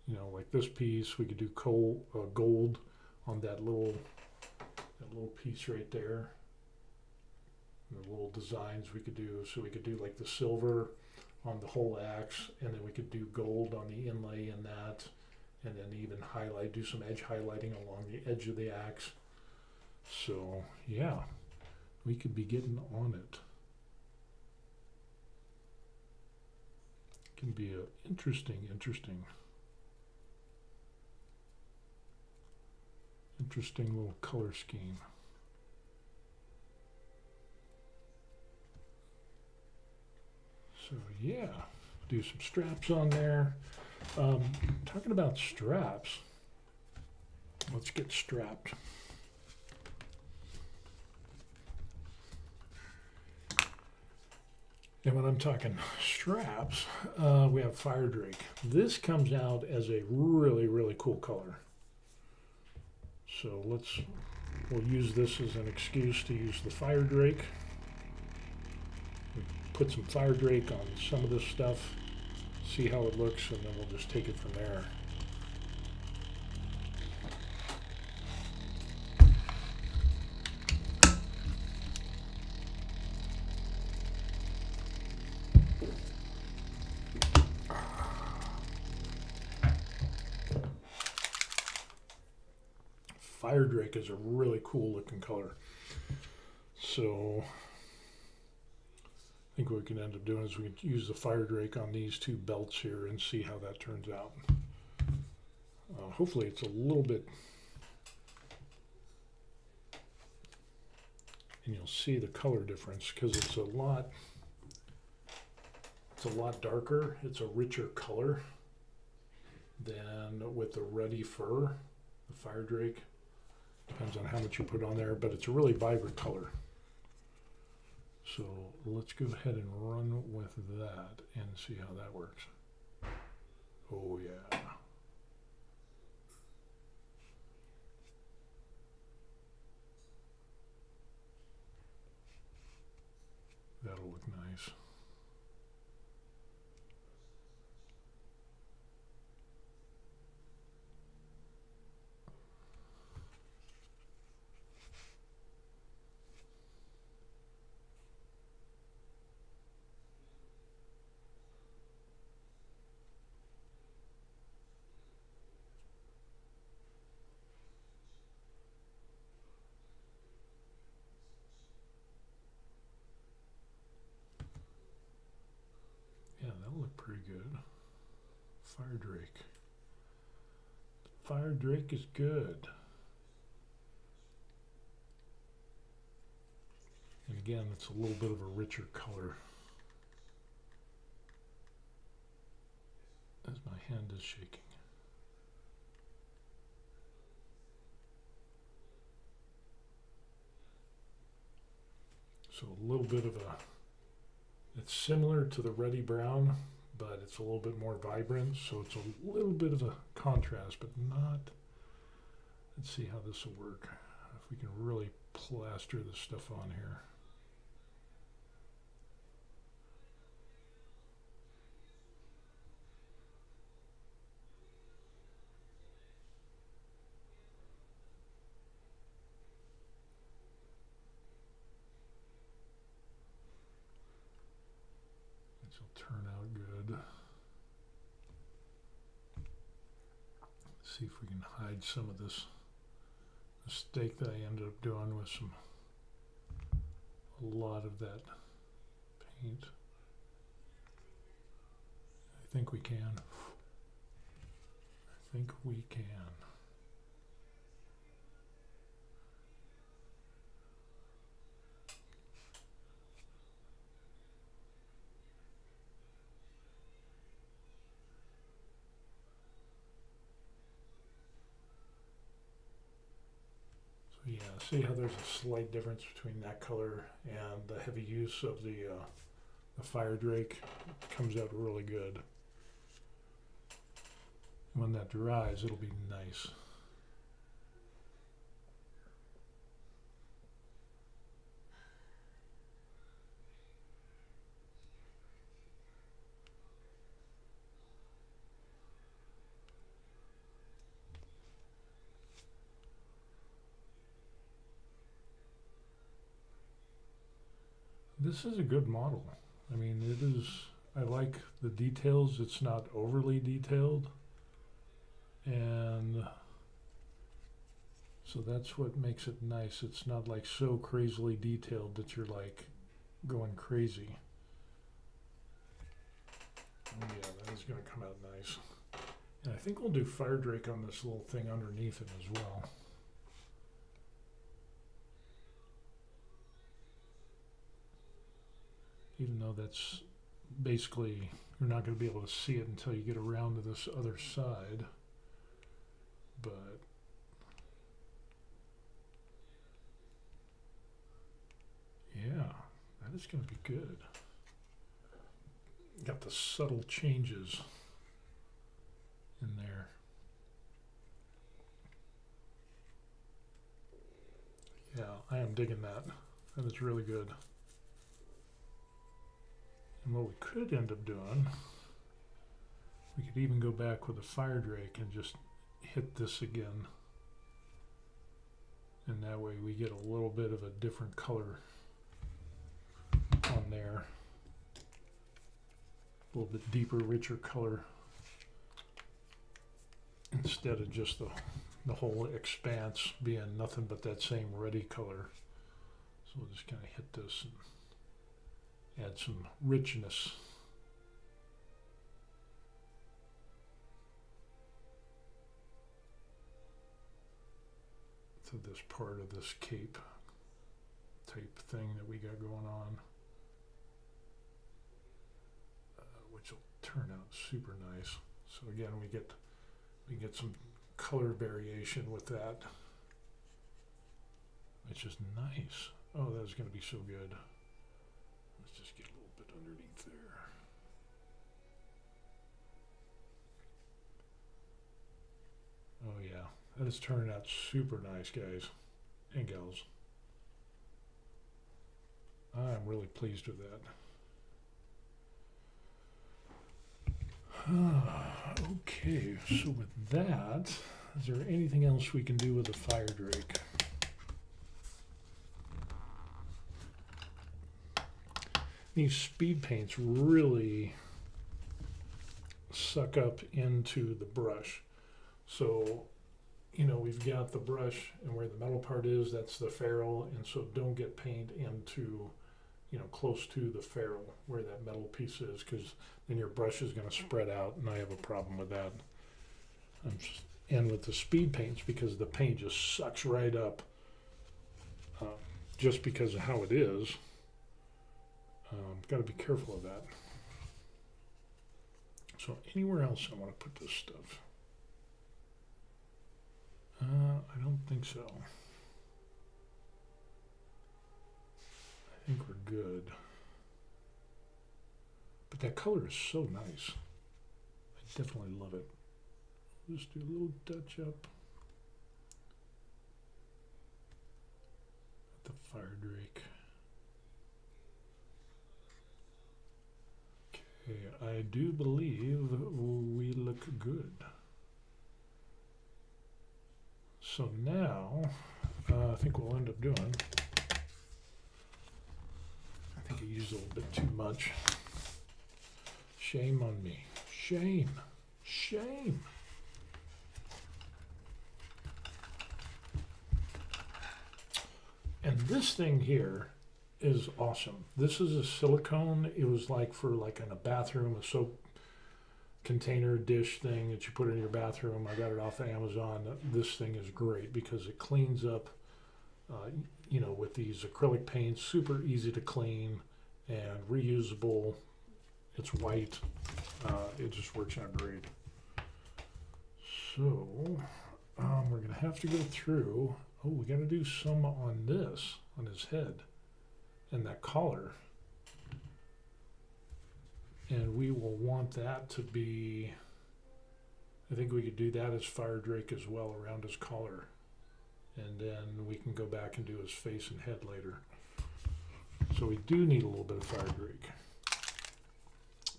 you know, like this piece. We could do gold on that little piece right there. And the little designs we could do. So we could do like the silver on the whole axe, and then we could do gold on the inlay in that, and then even highlight, do some edge highlighting along the edge of the axe. So yeah, we could be getting on it. Can be a interesting little color scheme. So yeah, do some straps on there. Talking about straps, let's get strapped. And when I'm talking straps, we have fire drake. This comes out as a really cool color. So we'll use this as an excuse to use the fire drake. We put some fire drake on some of this stuff, see how it looks, and then we'll just take it from there. Fire drake is a really cool looking color. So I think what we can end up doing is we can use the fire drake on these two belts here and see how that turns out. Hopefully it's a little bit, and you'll see the color difference because it's a lot darker. It's a richer color than with the ruddy fur, the fire drake. Depends on how much you put on there, but it's a really vibrant color. So let's go ahead and run with that and see how that works. Oh yeah. That'll look nice. Pretty good. Fire drake. Fire drake is good. And again, it's a little bit of a richer color. As my hand is shaking. So a little bit of a, it's similar to the ruddy brown, but it's a little bit more vibrant, so it's a little bit of a contrast, but not. Let's see how this will work. If we can really plaster this stuff on here. This will turn out good. See if we can hide some of this mistake that I ended up doing with a lot of that paint. I think we can. I think we can. Yeah, see how there's a slight difference between that color and the heavy use of the fire drake. It comes out really good. When that dries, it'll be nice. This is a good model. I mean, it is, I like the details. It's not overly detailed. And so that's what makes it nice. It's not like so crazily detailed that you're like going crazy. Oh yeah, that is going to come out nice. And I think we'll do fire drake on this little thing underneath it as well. Even though that's basically, you're not going to be able to see it until you get around to this other side. But yeah, that is going to be good. Got the subtle changes in there. Yeah, I am digging that. That is really good. And what we could end up doing, we could even go back with a fire drake and just hit this again. And that way we get a little bit of a different color on there. A little bit deeper, richer color. Instead of just the whole expanse being nothing but that same ruddy color. So we'll just kind of hit this and add some richness. To this part of this cape type thing that we got going on. Which will turn out super nice. So again, we get some color variation with that, which is nice. Oh, that's going to be so good. Let's just get a little bit underneath there. Oh yeah, that is turning out super nice, guys and gals. I'm really pleased with that. Okay, so with that, is there anything else we can do with the fire drake? These speed paints really suck up into the brush. So, you know, we've got the brush, and where the metal part is, that's the ferrule, and so don't get paint into, you know, close to the ferrule where that metal piece is, because then your brush is going to spread out, and I have a problem with that. And with the speed paints, because the paint just sucks right up, just because of how it is. Got to be careful of that. So anywhere else I want to put this stuff? I don't think so. I think we're good. But that color is so nice. I definitely love it. Just do a little touch up. The fire drake. Okay, I do believe we look good. So now, I think we'll end up doing, I think I used a little bit too much. Shame on me. Shame. Shame. And this thing here is awesome. This is a silicone. It was like for like in a bathroom, a soap container dish thing that you put in your bathroom. I got it off of Amazon. This thing is great because it cleans up, you know, with these acrylic paints, super easy to clean and reusable. It's white. It just works out great. So we're going to have to go through. Oh, we got to do some on this, on his head and that collar. And we will want that to be, I think we could do that as fire drake as well around his collar. And then we can go back and do his face and head later. So we do need a little bit of fire drake.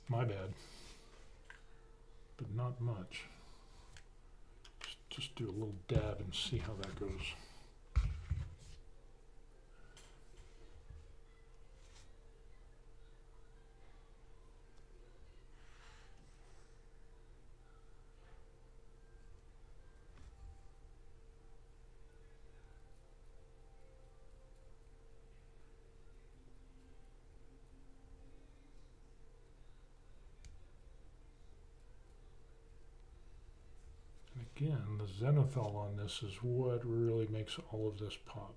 My bad. But not much. Just do a little dab and see how that goes. again, the zenithal on this is what really makes all of this pop.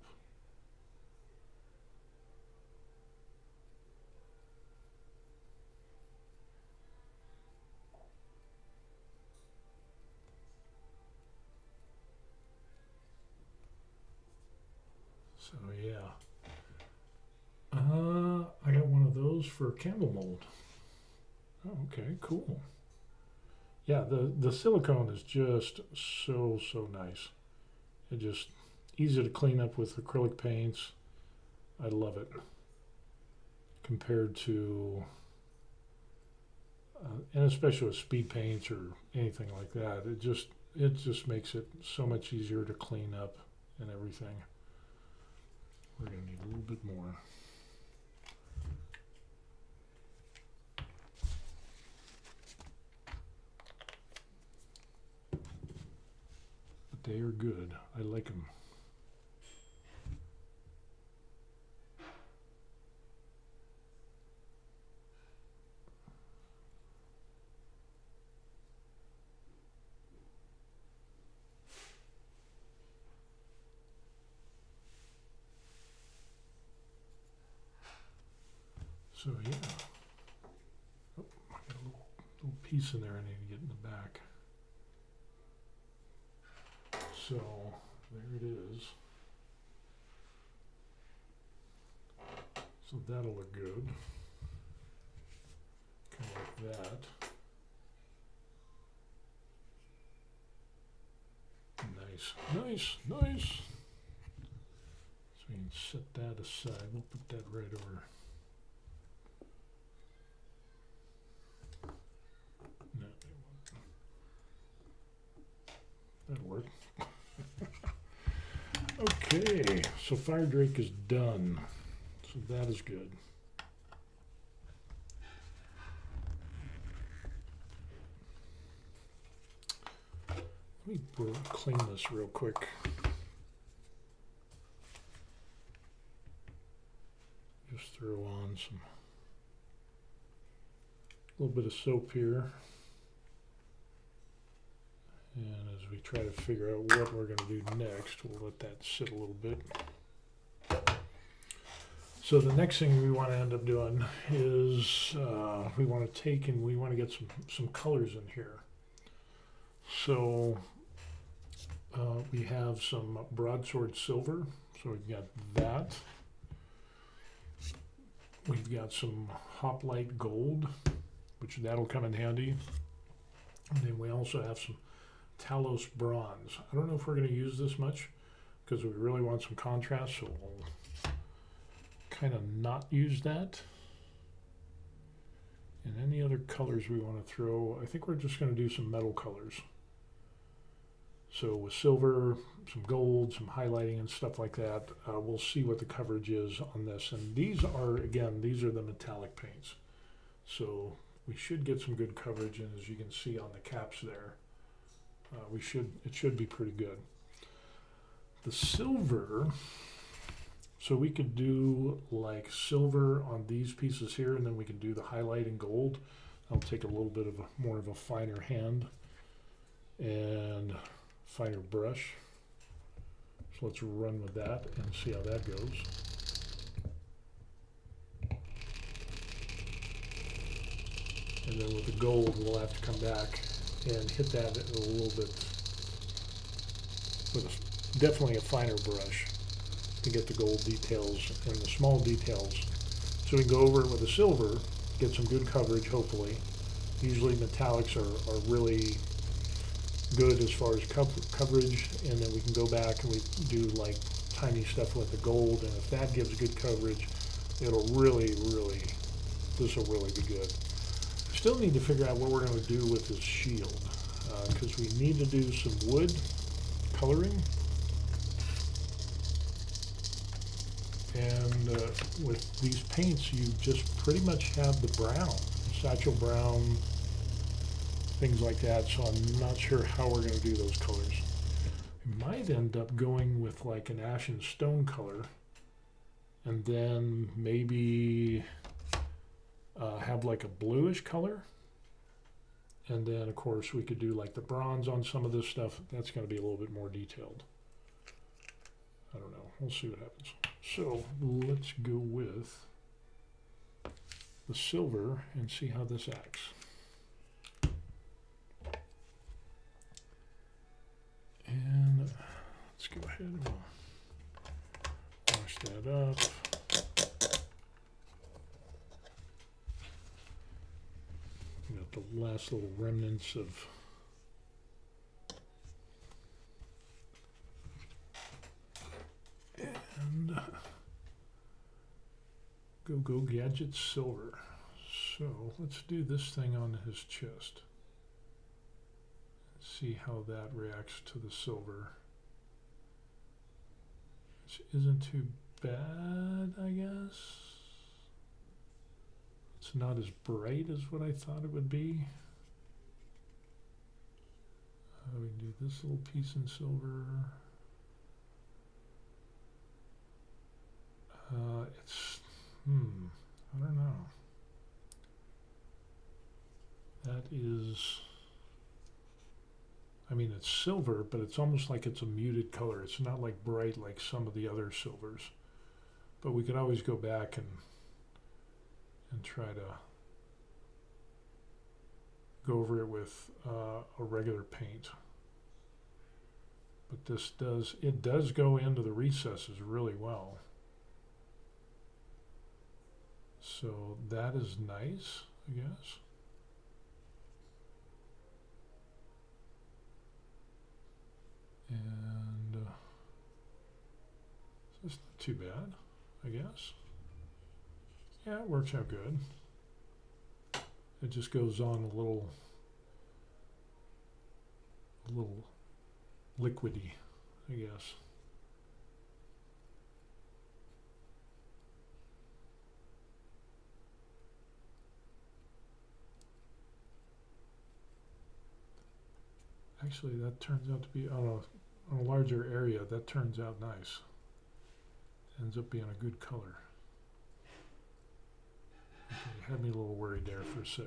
So yeah, I got one of those for candle mold. Oh, okay, cool. Yeah, the silicone is just so nice. It just easy to clean up with acrylic paints. I love it compared to, and especially with speed paints or anything like that. It just makes it so much easier to clean up and everything. We're gonna need a little bit more. But they are good. I like them. So yeah, oh, I got a little piece in there I need to get in the back. So there it is. So that'll look good. Kind of like that. Nice. So we can set that aside. We'll put that right over. No, that'll work. Okay, so Fire Drake is done. So that is good. Let me clean this real quick. Just throw on a little bit of soap here. And as we try to figure out what we're going to do next, we'll let that sit a little bit. So the next thing we want to end up doing is we want to take and we want to get some colors in here. So we have some broadsword silver, so we've got that. We've got some hoplite gold, which that'll come in handy. And then we also have some Talos bronze. I don't know if we're going to use this much because we really want some contrast, so we'll kind of not use that. And any other colors we want to throw, I think we're just going to do some metal colors. So with silver, some gold, some highlighting and stuff like that, we'll see what the coverage is on this. And these are, again, these are the metallic paints. So we should get some good coverage, and as you can see on the caps there, it should be pretty good. The silver, so we could do like silver on these pieces here, and then we can do the highlight in gold. I'll take a little bit of more of a finer hand and finer brush. So let's run with that and see how that goes. And then with the gold, we'll have to come back and hit that a little bit with definitely a finer brush to get the gold details and the small details. So we can go over it with the silver, get some good coverage, hopefully. Usually metallics are really good as far as coverage, and then we can go back and we do like tiny stuff with the gold, and if that gives good coverage, it'll really, this will really be good. Still need to figure out what we're going to do with this shield, because we need to do some wood coloring, and with these paints you just pretty much have the brown, satchel brown, things like that, so I'm not sure how we're going to do those colors. We might end up going with like an ashen stone color, and then maybe have like a bluish color, And then, of course, we could do like the bronze on some of this stuff. That's going to be a little bit more detailed. I don't know. We'll see what happens. So let's go with the silver and see how this acts. And let's go ahead and wash that up. We got the last little remnants of and go gadget silver. So let's do this thing on his chest. See how that reacts to the silver. Which isn't too bad, I guess. It's not as bright as what I thought it would be. We can do this little piece in silver. I don't know. That is, I mean, it's silver, but it's almost like it's a muted color. It's not like bright like some of the other silvers. But we could always go back and try to go over it with a regular paint. But this does go into the recesses really well. So that is nice, I guess. And it's not too bad, I guess. Yeah, it works out good. It just goes on a little liquidy, I guess. Actually, that turns out to be, on a larger area, that turns out nice. Ends up being a good color. Okay, had me a little worried there for a sec.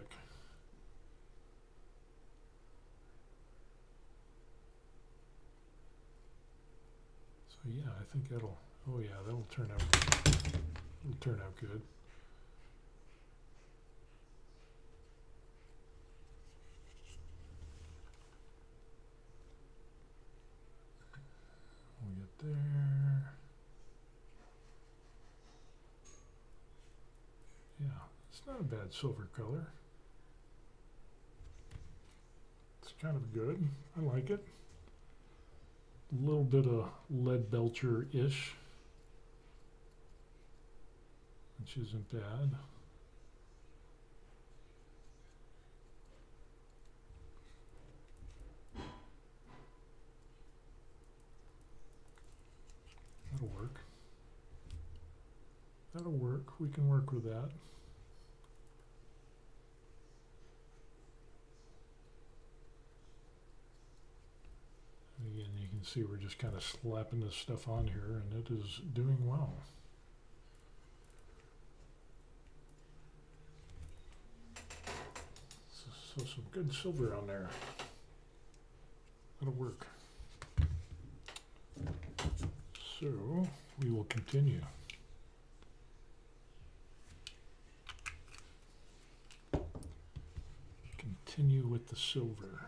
So yeah, I think that'll turn out good. It'll turn out good. We'll get there. Yeah, it's not a bad silver color. It's kind of good. I like it. A little bit of lead belcher-ish, which isn't bad. That'll work. That'll work. We can work with that. And again, you can see we're just kind of slapping this stuff on here, and it is doing well. So some good silver on there. That'll work. So we will continue. Continue with the silver.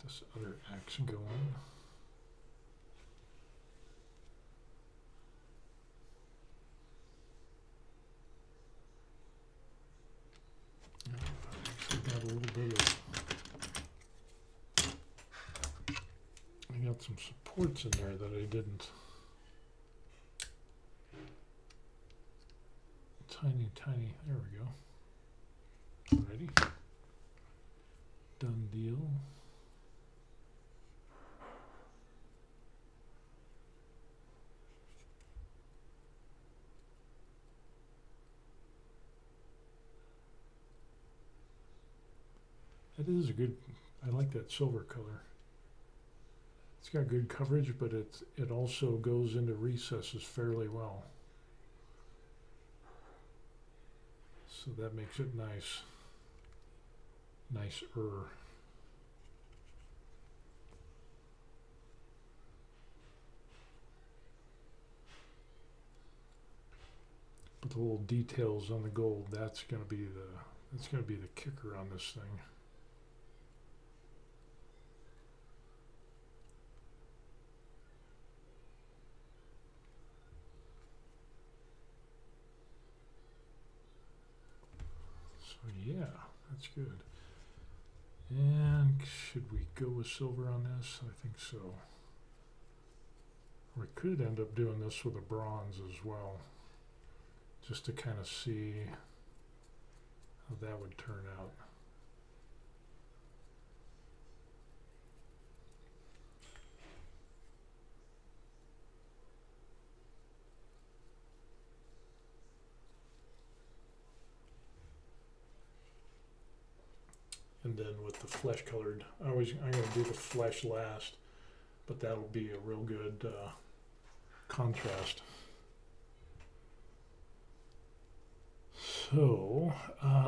This other axe going. Got a little bit of, I got some supports in there that I didn't. Tiny, there we go. Ready? Done deal. That is a good, I like that silver color. It's got good coverage, but it also goes into recesses fairly well. So that makes it nice. Nicer. But the little details on the gold, that's gonna be the kicker on this thing. So yeah, that's good. And should we go with silver on this? I think so. We could end up doing this with a bronze as well, just to kind of see how that would turn out. And then with the flesh colored, I'm going to do the flesh last, but that'll be a real good contrast. So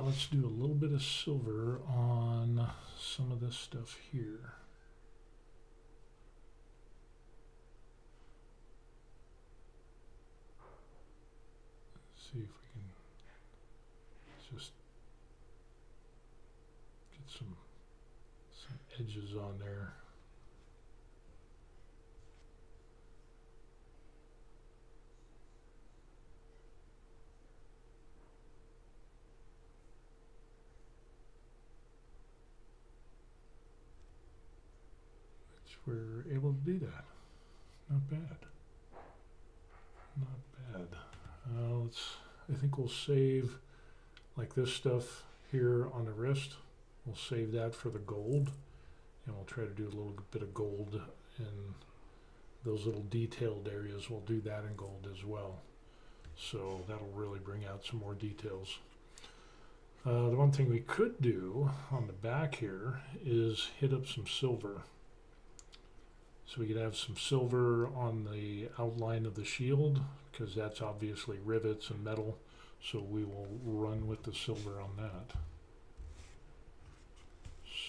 let's do a little bit of silver on some of this stuff here. Let's see if we can just get some edges on there. We're able to do that. Not bad. Not bad. I think we'll save like this stuff here on the wrist. We'll save that for the gold, and we'll try to do a little bit of gold in those little detailed areas. We'll do that in gold as well. So that'll really bring out some more details. The one thing we could do on the back here is hit up some silver. So we could have some silver on the outline of the shield, because that's obviously rivets and metal. So we will run with the silver on that.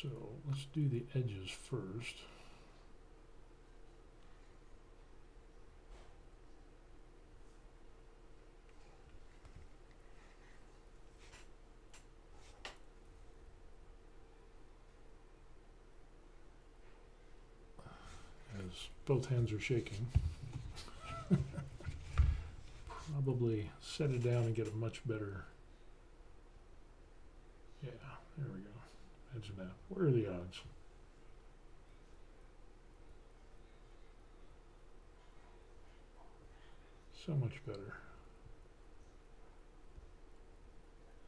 So let's do the edges first. As both hands are shaking. Probably set it down and get a much better. Yeah, there we go. Imagine that. What are the odds? So much better.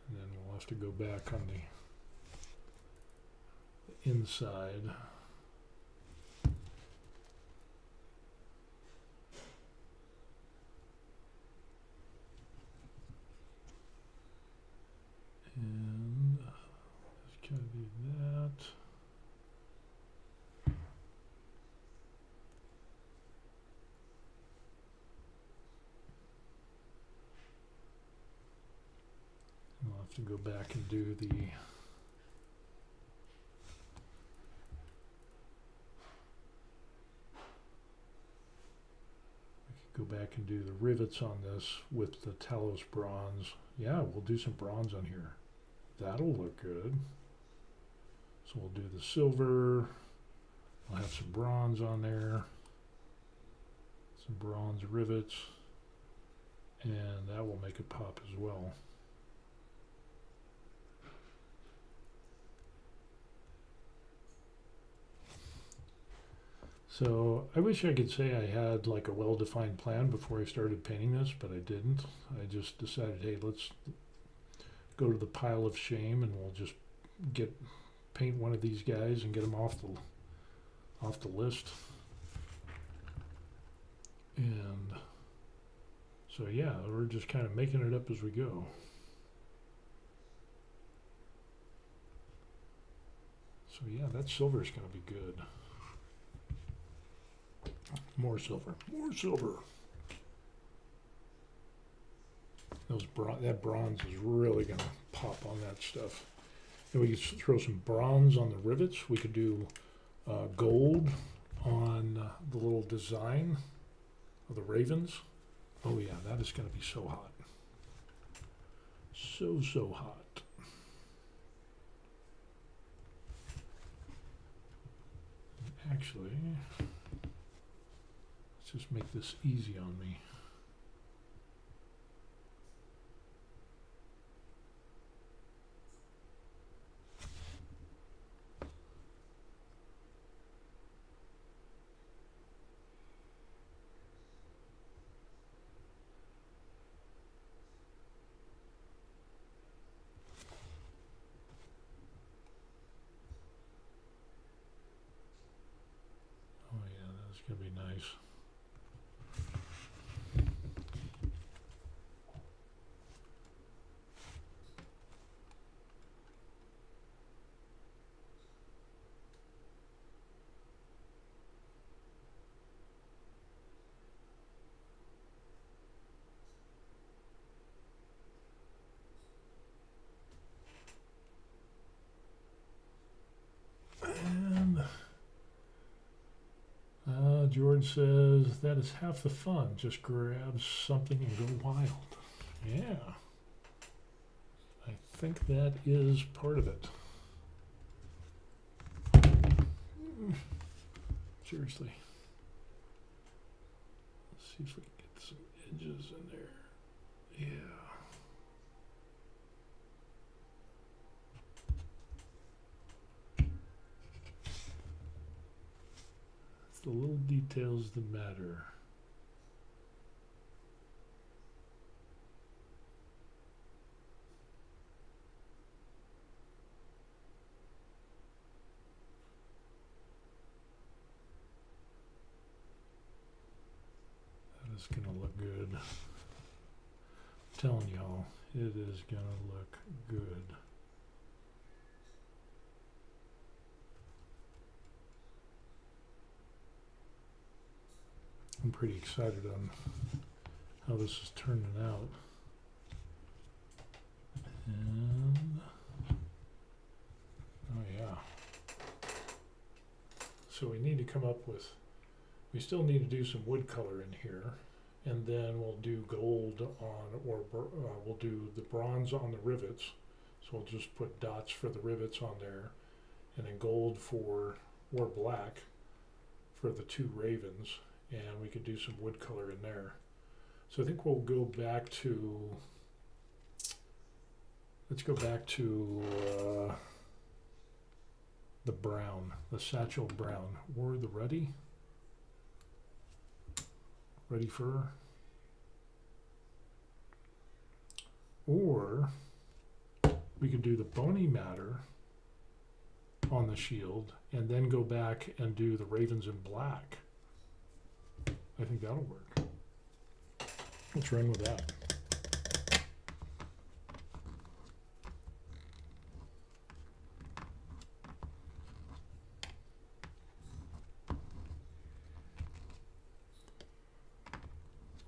And then we'll have to go back on the inside. And let's kind of do that. I'll have to go back and do the rivets on this with the Talos bronze. Yeah, we'll do some bronze on here. That'll look good. So we'll do the silver. I'll have some bronze on there. Some bronze rivets. And that will make it pop as well. So I wish I could say I had like a well-defined plan before I started painting this, but I didn't. I just decided, hey, let's go to the pile of shame and we'll just paint one of these guys and get them off the list. And so yeah, we're just kind of making it up as we go. So yeah, that silver is going to be good. More silver, more silver. That bronze is really gonna pop on that stuff. And we could throw some bronze on the rivets. We could do gold on the little design of the ravens. Oh yeah, that is gonna be so hot. So hot. Actually, let's just make this easy on me. Oh yeah, that's gonna be nice. And George says that is half the fun. Just grab something and go wild. Yeah, I think that is part of it. Seriously. Let's see if we can get some edges in there. Yeah. It's the little details that matter. That is gonna look good. I'm telling y'all, it is gonna look good. I'm pretty excited on how this is turning out. And, oh yeah. So we need to come up with, we still need to do some wood color in here. And then we'll do gold on, or we'll do the bronze on the rivets. So we'll just put dots for the rivets on there. And then gold for, or black for the two ravens. And we could do some wood color in there. So I think we'll go back to, let's go back to the brown, the satchel brown, or the ruddy fur. Or we could do the bony matter on the shield and then go back and do the ravens in black. I think that'll work. Let's run with that.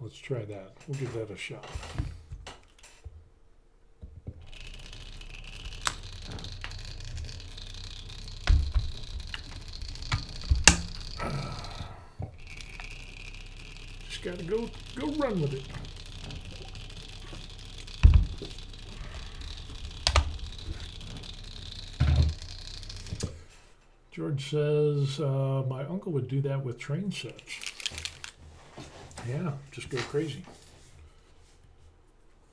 Let's try that. We'll give that a shot. Just gotta go run with it. George says, my uncle would do that with train sets. Yeah, just go crazy.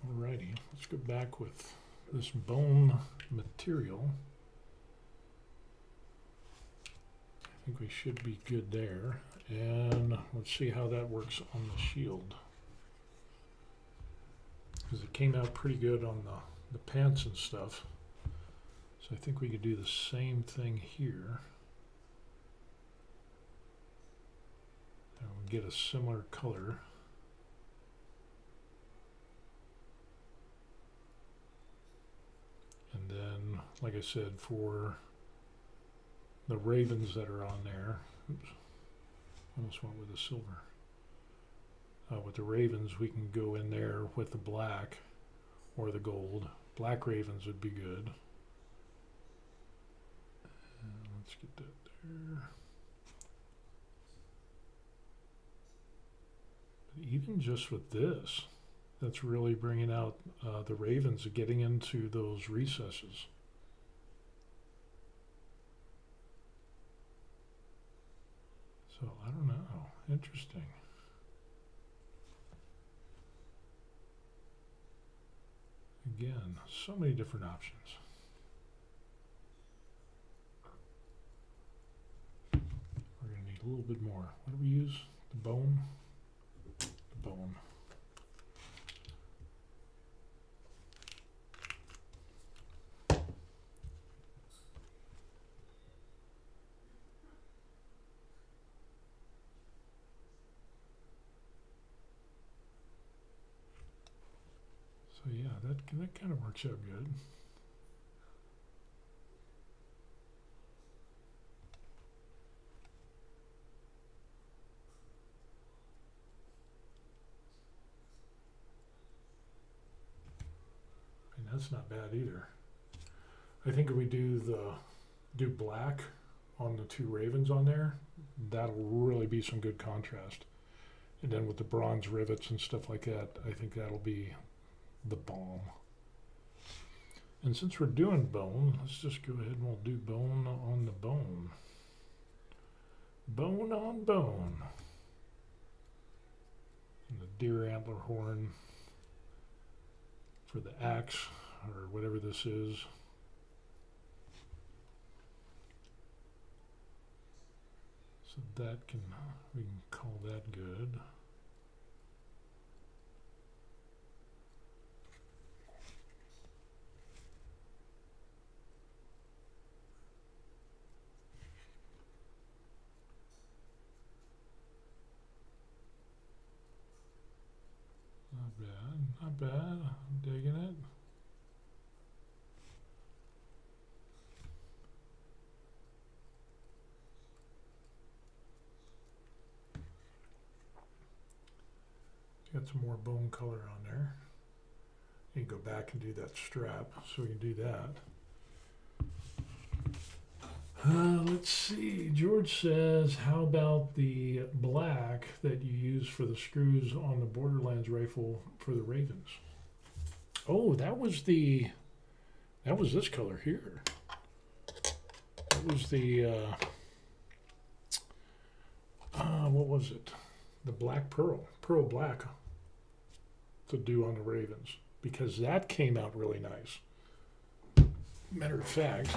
Alrighty, let's go back with this bone material. I think we should be good there. And let's see how that works on the shield. Because it came out pretty good on the pants and stuff. So I think we could do the same thing here. And we'll get a similar color. And then, like I said, for the ravens that are on there, oops, almost went with the silver. With the ravens, we can go in there with the black or the gold. Black ravens would be good. Let's get that there. But even just with this, that's really bringing out the ravens, getting into those recesses. So I don't know. Interesting. Again, so many different options. We're going to need a little bit more. What do we use? The bone? The bone. So yeah, that kind of works out good. And that's not bad either. I think if we do black on the two ravens on there, that'll really be some good contrast. And then with the bronze rivets and stuff like that, I think that'll be the bomb. And since we're doing bone, let's just go ahead and we'll do bone on the bone. Bone on bone. And the deer antler horn for the axe or whatever this is. So that we can call that good. Not bad. I'm digging it. Got some more bone color on there. You can go back and do that strap, so we can do that. Let's see. George says, how about the black that you use for the screws on the Borderlands rifle for the Ravens? Oh, that was this color here. That was the, what was it? The black pearl black to do on the Ravens, because that came out really nice. Matter of fact,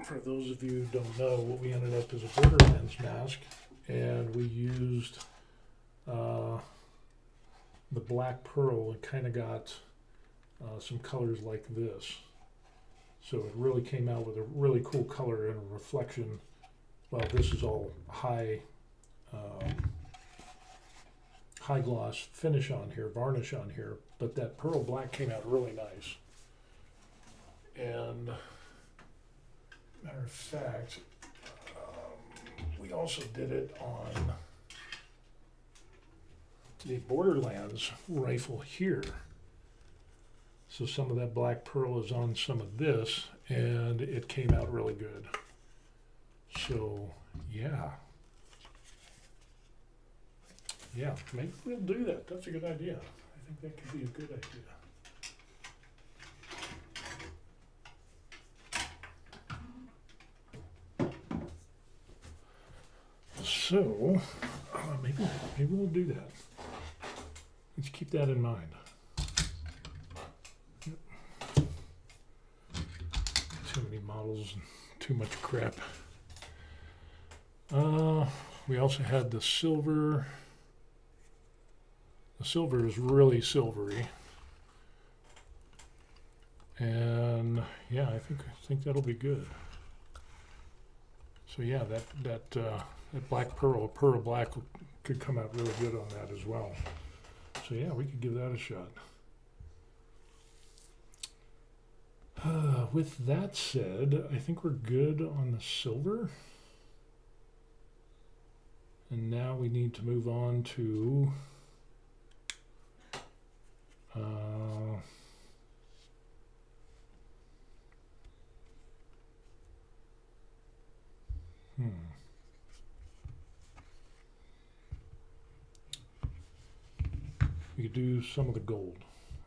for those of you who don't know, what we ended up is a Borderlands mask, and we used the black pearl. It kind of got some colors like this, so it really came out with a really cool color and a reflection. Well, this is all high gloss finish on here, varnish on here, but that pearl black came out really nice. And matter of fact, we also did it on the Borderlands rifle here. So some of that black pearl is on some of this, and it came out really good. So yeah, maybe we'll do that. That's a good idea. I think that could be a good idea. So maybe we'll do that. Let's keep that in mind. Yep. Too many models and too much crap. We also had the silver. The silver is really silvery. And yeah, I think that'll be good. So yeah, that black pearl black could come out really good on that as well. So yeah, we could give that a shot. With that said, I think we're good on the silver. And now we need to move on to we could do some of the gold,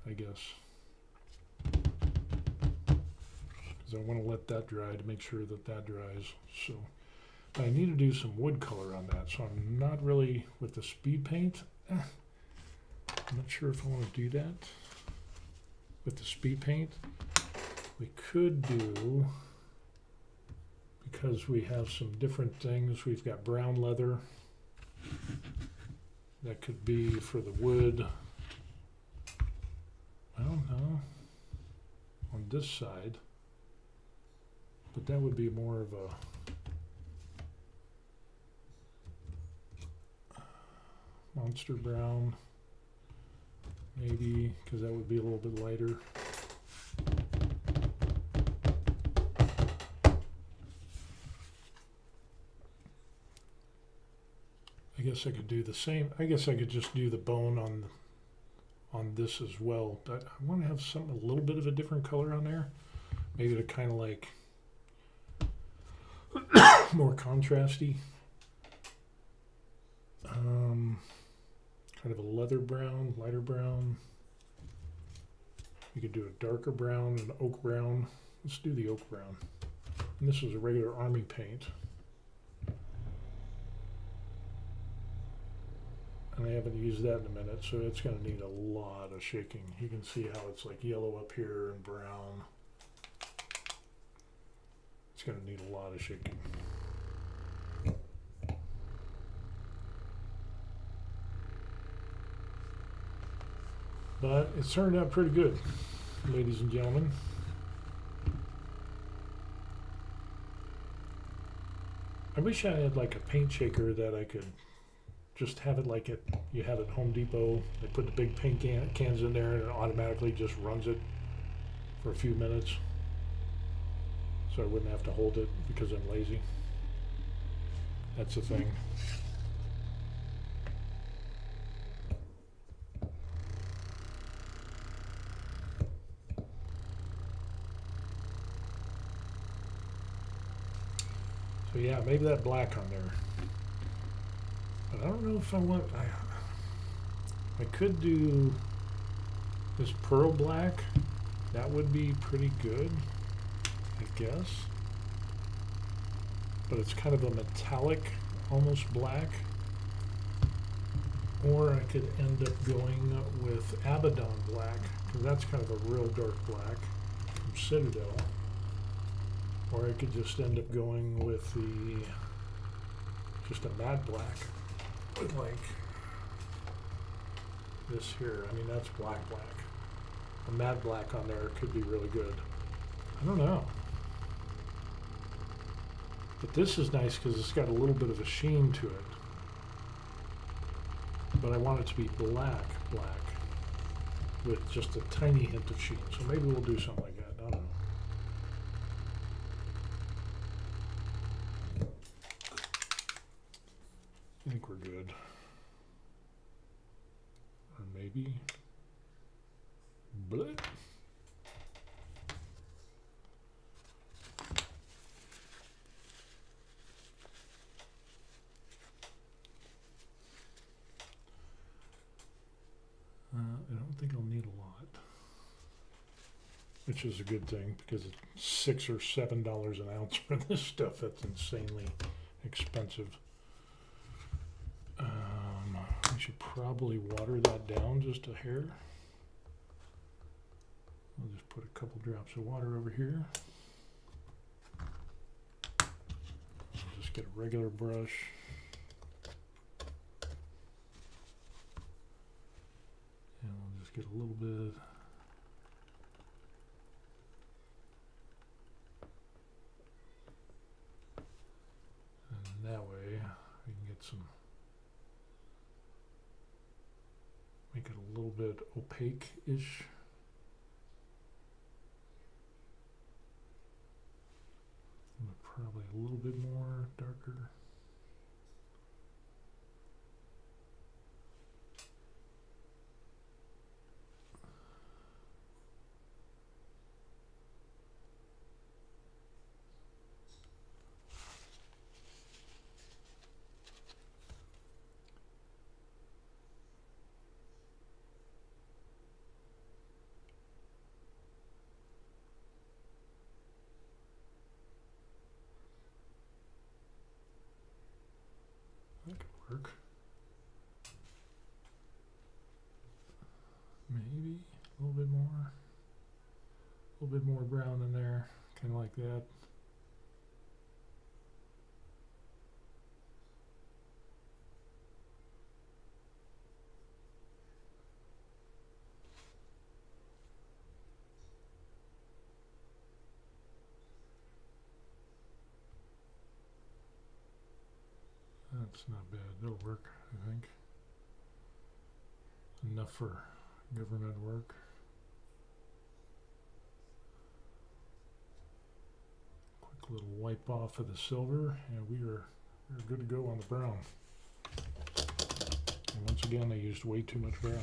I guess. Because I want to let that dry to make sure that that dries. So but I need to do some wood color on that. So I'm not really with the speed paint. I'm not sure if I want to do that with the speed paint. We could do, because we have some different things, we've got brown leather. That could be for the wood. I don't know. On this side. But that would be more of a monster brown. Maybe, because that would be a little bit lighter. I guess I could do the same. I guess I could just do the bone on this as well, but I want to have something a little bit of a different color on there. Maybe to kind of like more contrasty. Kind of a leather brown, lighter brown. You could do a darker brown, an oak brown. Let's do the oak brown. And this is a regular army paint. And I haven't used that in a minute, so it's going to need a lot of shaking. You can see how it's like yellow up here and brown. It's going to need a lot of shaking. But it's turned out pretty good, ladies and gentlemen. I wish I had like a paint shaker that I could just have it like you have at Home Depot. They put the big paint cans in there and it automatically just runs it for a few minutes. So I wouldn't have to hold it because I'm lazy. That's the thing. So yeah, maybe that black on there. But I don't know if I want, I could do this pearl black. That would be pretty good, I guess. But it's kind of a metallic, almost black. Or I could end up going with Abaddon black, because that's kind of a real dark black from Citadel. Or I could just end up going with just a matte black with like this here. I mean, that's black. A matte black on there could be really good. I don't know. But this is nice because it's got a little bit of a sheen to it. But I want it to be black with just a tiny hint of sheen. So maybe we'll do something like that. I don't know. I think we're good. Or maybe. Bleh. I don't think I'll need a lot, which is a good thing because it's $6 or $7 an ounce for this stuff. That's insanely expensive. I should probably water that down just a hair. I'll just put a couple drops of water over here. I'll just get a regular brush. And I'll just get a little bit. And that way we can get some, make it a little bit opaque-ish. Probably a little bit more darker. work. Maybe a little bit more brown in there, kind of like that. That's not bad. That'll work, I think. Enough for government work. Quick little wipe off of the silver, and we're good to go on the brown. And once again, I used way too much brown.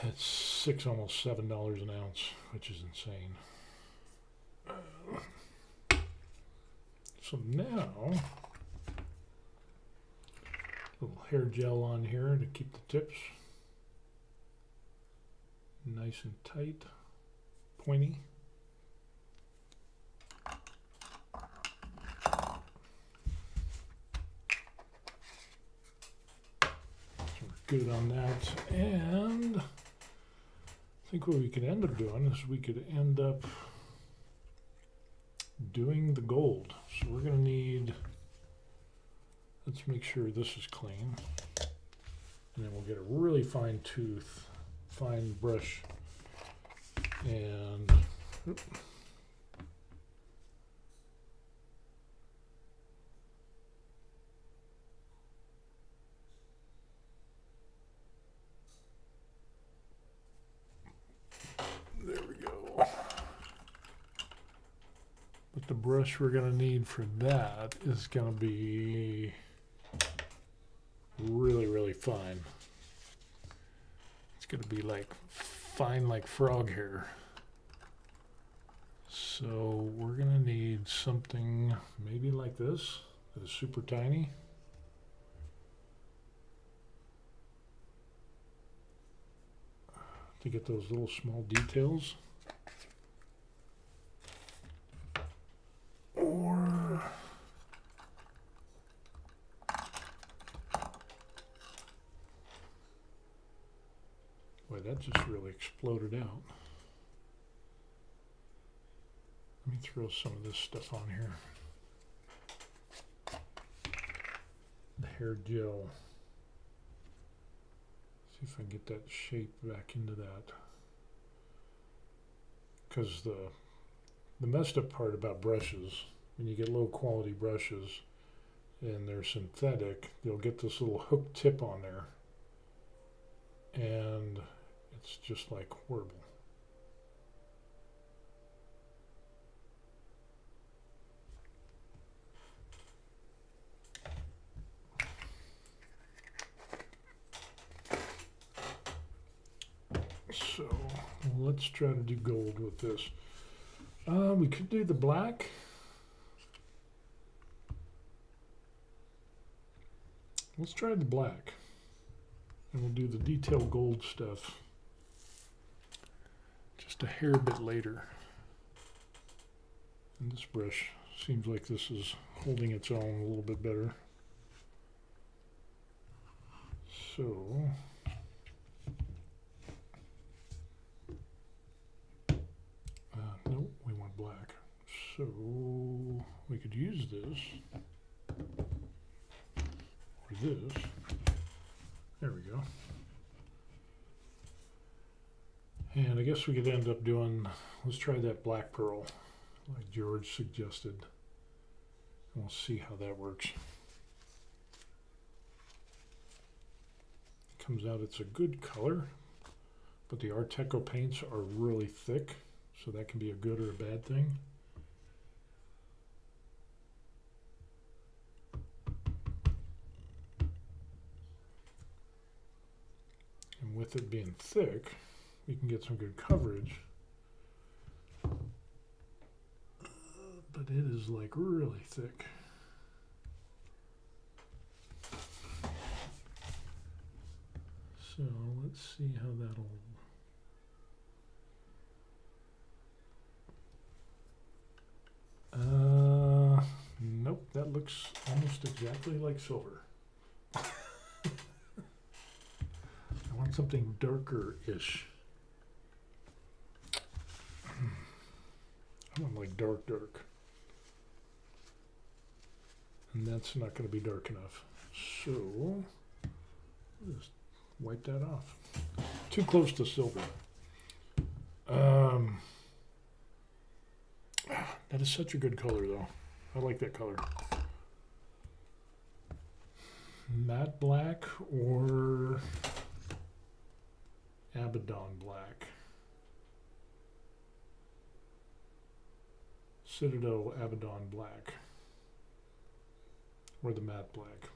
It's $6, almost $7 an ounce, which is insane. So now, a little hair gel on here to keep the tips nice and tight, pointy. So we're good on that, and I think what we could end up doing is we could end up doing the gold. So we're going to need, let's make sure this is clean, and then we'll get a really fine brush, and there we go. But the brush we're going to need for that is going to be really, really fine. It's going to be like fine like frog hair. So we're going to need something maybe like this that is super tiny. To get those little small details. Or boy, that just really exploded out. Let me throw some of this stuff on here. The hair gel. See if I can get that shape back into that. Because the messed up part about brushes, when you get low quality brushes and they're synthetic, they'll get this little hook tip on there, and it's just like horrible. So let's try to do gold with this. We could do the black. Let's try the black. And we'll do the detail gold stuff just a hair bit later. And this brush seems like this is holding its own a little bit better. So nope, we want black. So we could use this or this. There we go. And I guess we could end up doing, let's try that black pearl like George suggested. And we'll see how that works. Comes out, it's a good color, but the Art Deco paints are really thick. So that can be a good or a bad thing. And with it being thick, we can get some good coverage. But it is like really thick. So let's see how that'll That looks almost exactly like silver. I want something darker-ish. I want like dark. And that's not going to be dark enough. So, just wipe that off. Too close to silver. That is such a good color though. I like that color. Matte black or Abaddon black. Citadel Abaddon black. Or the matte black.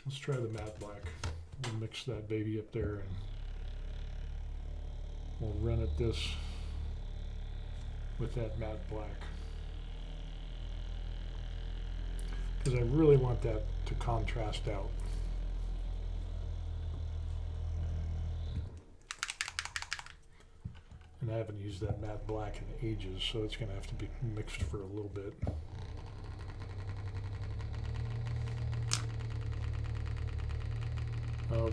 Let's try the matte black. We'll mix that baby up there and we'll run at this with that matte black. Because I really want that to contrast out. And I haven't used that matte black in ages, so it's going to have to be mixed for a little bit.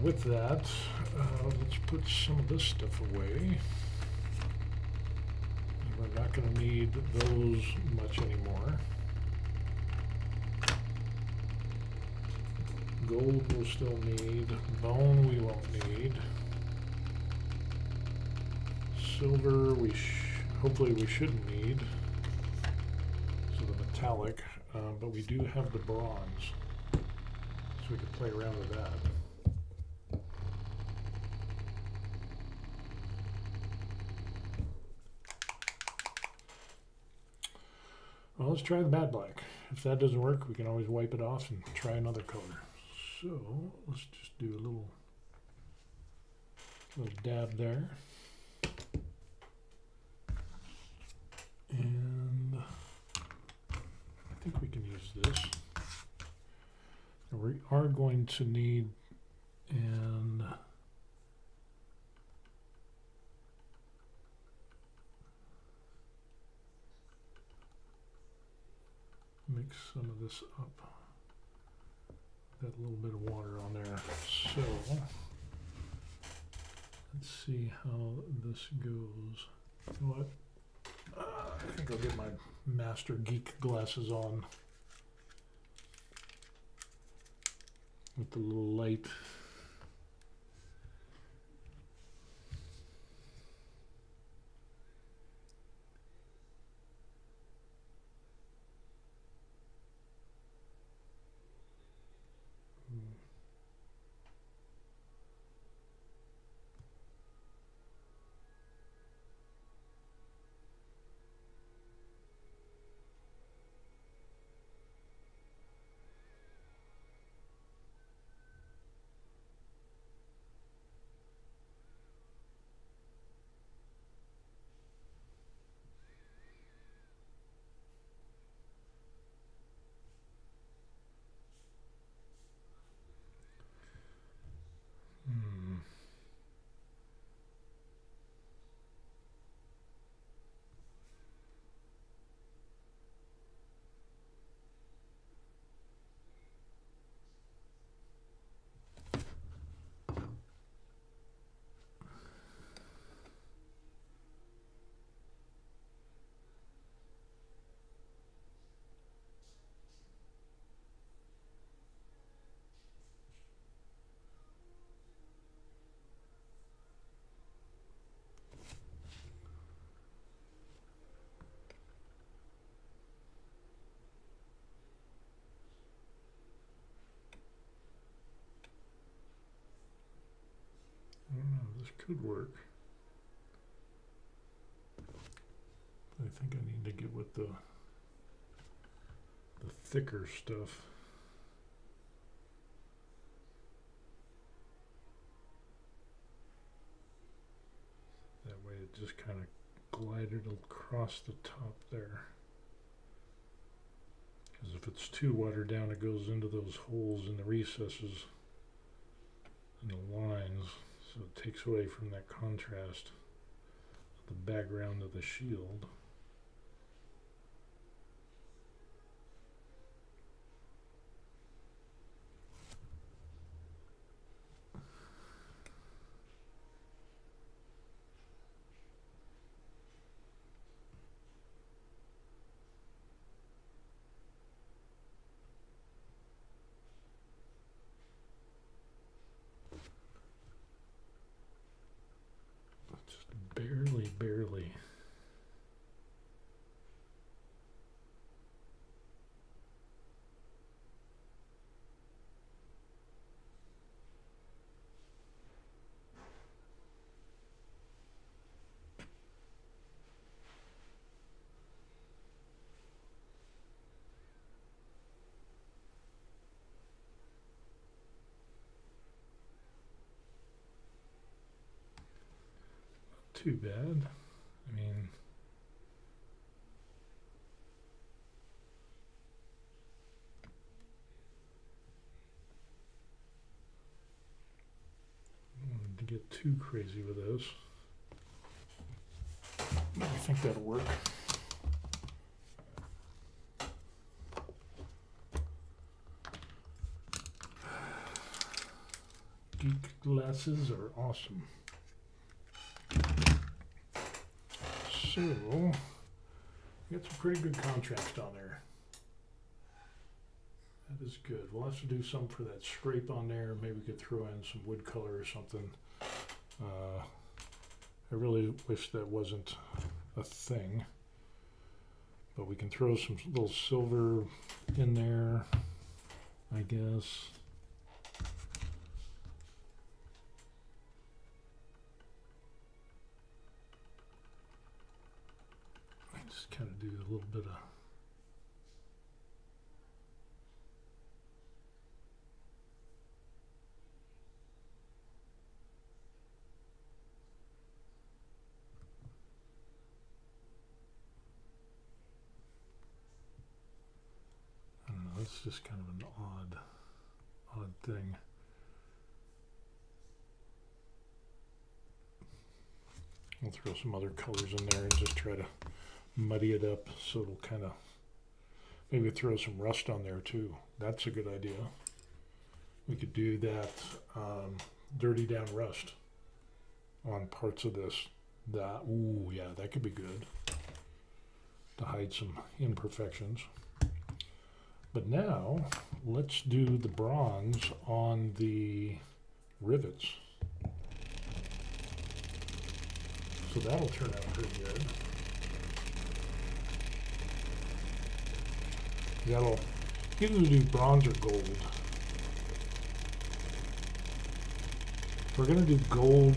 With that, let's put some of this stuff away. We're not going to need those much anymore. Gold we'll still need. Bone we won't need. Silver hopefully we shouldn't need. So the metallic, but we do have the bronze, so we can play around with that. Well, let's try the matte black. If that doesn't work, we can always wipe it off and try another color. So let's just do a little dab there. And I think we can use this. And we are going to need and mix some of this up. That little bit of water on there. So let's see how this goes. You know what? I think I'll get my Master Geek glasses on with the little light. This could work. I think I need to get with the thicker stuff. That way it just kind of glided across the top there. Because if it's too watered down, it goes into those holes in the recesses and the lines. So it takes away from that contrast of the background of the shield. too bad. I mean, I don't want to get too crazy with this. But I think that'll work. Geek glasses are awesome. So, we got some pretty good contrast on there. That is good. We'll have to do some for that scrape on there. Maybe we could throw in some wood color or something. I really wish that wasn't a thing. But we can throw some little silver in there, I guess. I just kind of do a little bit of it's just kind of an odd thing. We'll throw some other colors in there and just try to muddy it up so it'll kind of, maybe throw some rust on there too. That's a good idea. We could do that dirty down rust on parts of this. Ooh, yeah, that could be good to hide some imperfections. But now, let's do the bronze on the rivets. So that'll turn out pretty good. That'll either do bronze or gold. We're gonna do gold.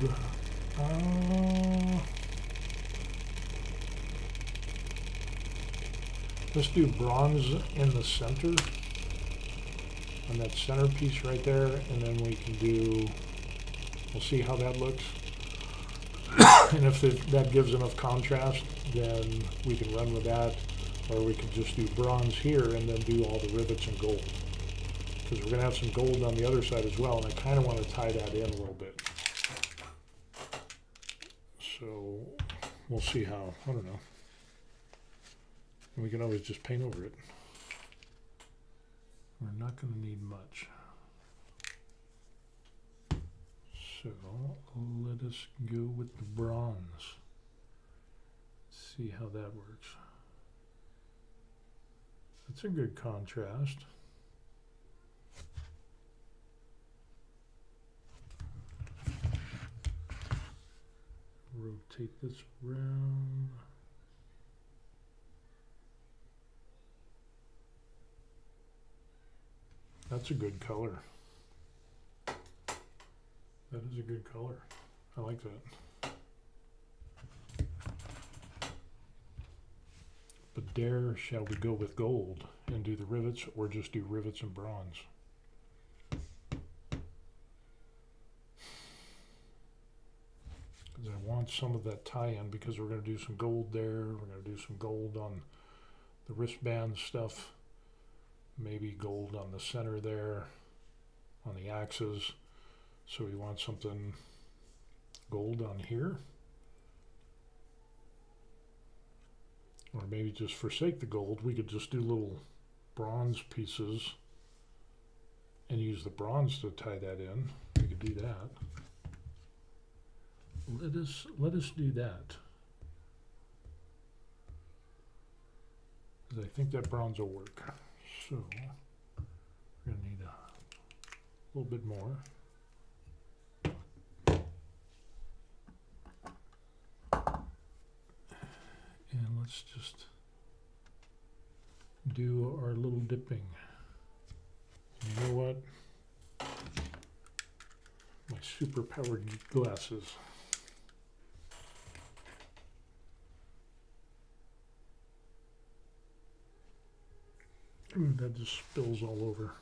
Let's do bronze in the center, on that center piece right there, and then we can do, we'll see how that looks. And if that gives enough contrast, then we can run with that, or we can just do bronze here and then do all the rivets in gold. Because we're going to have some gold on the other side as well, and I kind of want to tie that in a little bit. So we'll see how, I don't know. We can always just paint over it. We're not going to need much. So let us go with the bronze. See how that works. That's a good contrast. Rotate this around. That's a good color. That is a good color. I like that. But dare shall we go with gold and do the rivets, or just do rivets and bronze? Because I want some of that tie-in, because we're going to do some gold there. We're going to do some gold on the wristband stuff. Maybe gold on the center there, on the axes. So we want something gold on here. Or maybe just forsake the gold, we could just do little bronze pieces and use the bronze to tie that in. We could do that. Let us do that. Because I think that bronze will work. So we're going to need a little bit more. And let's just do our little dipping. You know what? My super powered glasses. Ooh, that just spills all over.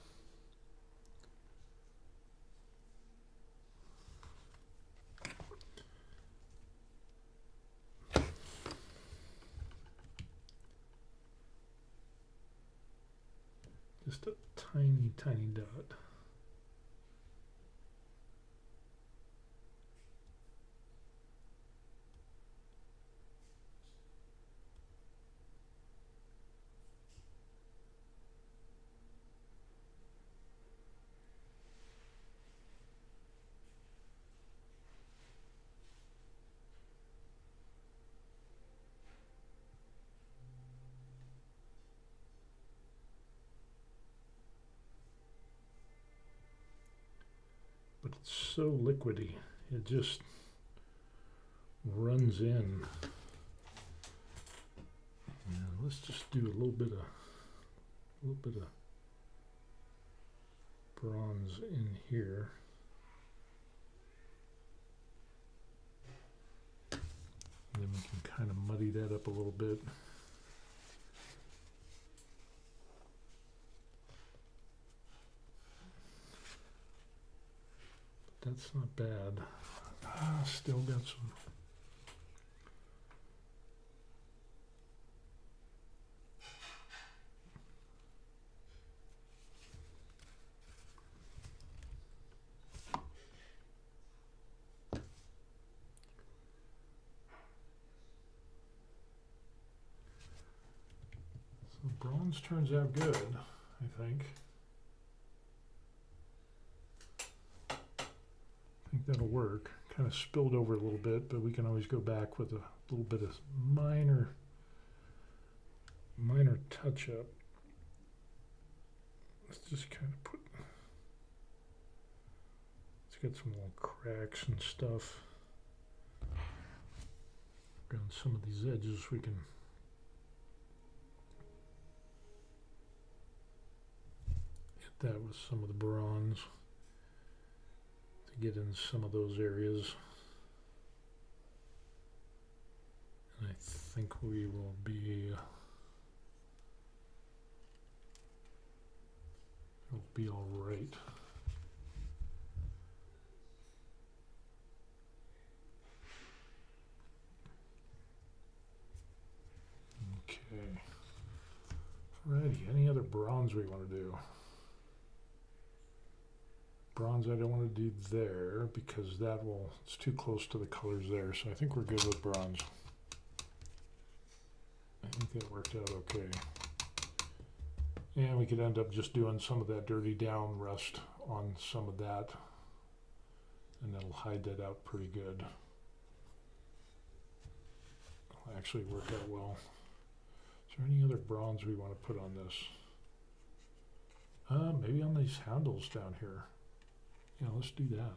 Just a tiny, tiny dot. But it's so liquidy, it just runs in. And let's just do a little bit of bronze in here. And then we can kind of muddy that up a little bit. That's not bad. Still got some. So bronze turns out good, I think. I think that'll work. Kind of spilled over a little bit, but we can always go back with a little bit of minor touch up. Let's just kind of put, let's get some little cracks and stuff around some of these edges. We can hit that with some of the bronze to get in some of those areas. And I think we will be it'll be all right. Okay. Alrighty, any other bronze we want to do? Bronze I don't want to do there because that will, it's too close to the colors there, so I think we're good with bronze. I think that worked out okay. And we could end up just doing some of that dirty down rust on some of that, and that'll hide that out pretty good. It'll actually work out well. Is there any other bronze we want to put on this? Maybe on these handles down here. Yeah, let's do that.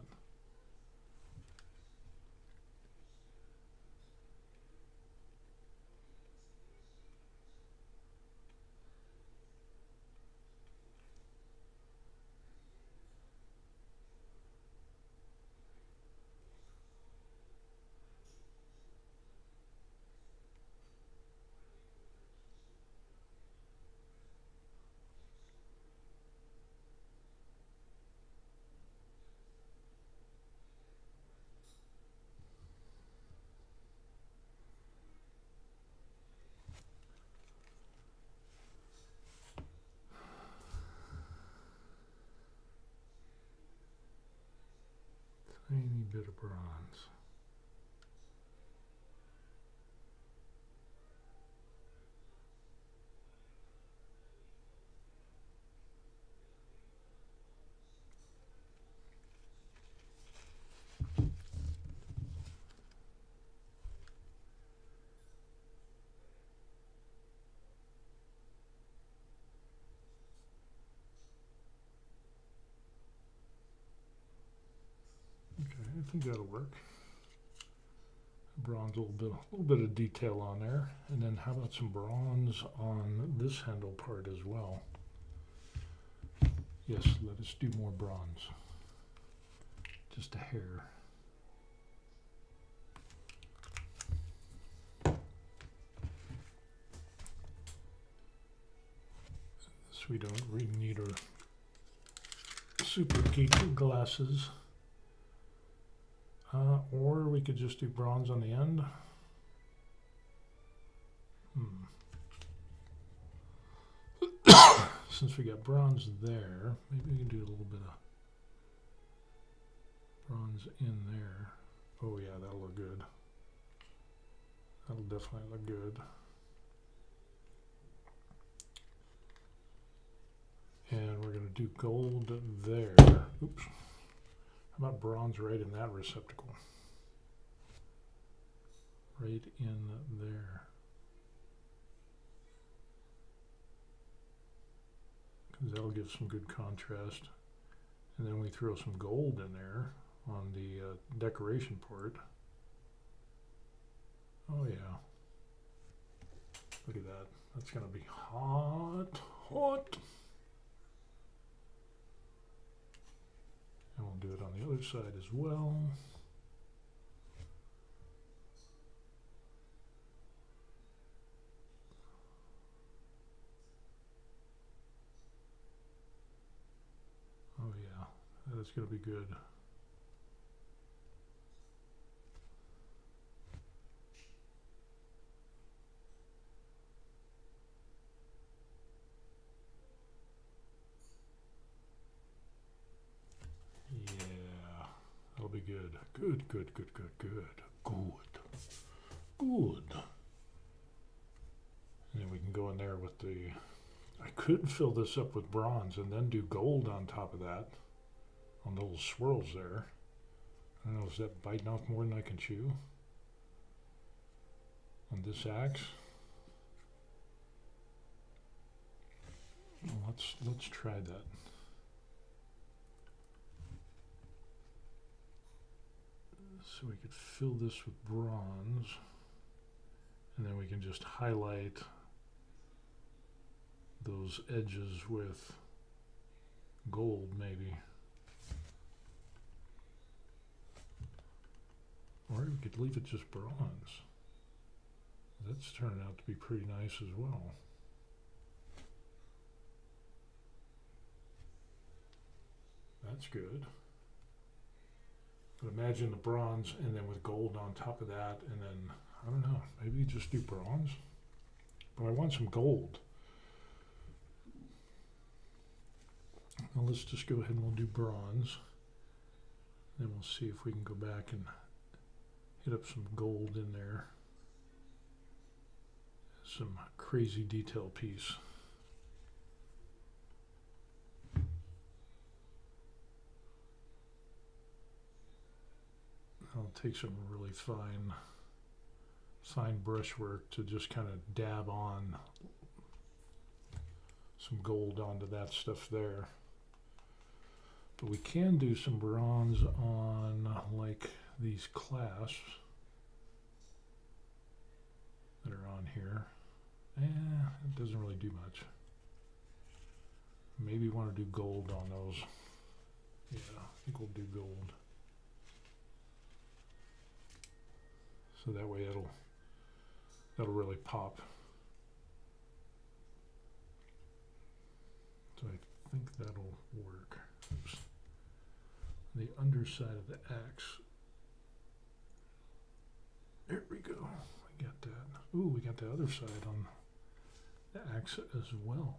Tiny bit of bronze. I think that'll work. Bronze, a little bit of detail on there, and then how about some bronze on this handle part as well? Yes, let us do more bronze. Just a hair. So we don't really need our super geeky glasses. Or we could just do bronze on the end. since we got bronze there, maybe we can do a little bit of bronze in there. Oh yeah, that'll look good. That'll definitely look good. And we're going to do gold there. Oops. How about bronze right in that receptacle? Right in there. Because that'll give some good contrast. And then we throw some gold in there on the decoration part. Oh yeah. Look at that. That's going to be hot, hot. And we'll do it on the other side as well. Oh yeah, that is going to be good. That'll be good. Good, good, good, good, good. Good. Good. And then we can go in there with the... I could fill this up with bronze and then do gold on top of that. On the little swirls there. I don't know, is that biting off more than I can chew? On this axe? Well, let's try that. So we could fill this with bronze, and then we can just highlight those edges with gold maybe. Or we could leave it just bronze. That's turning out to be pretty nice as well. That's good. But imagine the bronze and then with gold on top of that, and then, I don't know, maybe just do bronze. But I want some gold. Well, let's just go ahead and we'll do bronze. Then we'll see if we can go back and hit up some gold in there. Some crazy detail piece. I'll take some really fine brushwork to just kind of dab on some gold onto that stuff there. But we can do some bronze on like these clasps that are on here. It doesn't really do much. Maybe want to do gold on those. Yeah, I think we'll do gold. So that way that'll really pop. So I think that'll work. Oops. The underside of the axe. There we go. We got that. Ooh, we got the other side on the axe as well.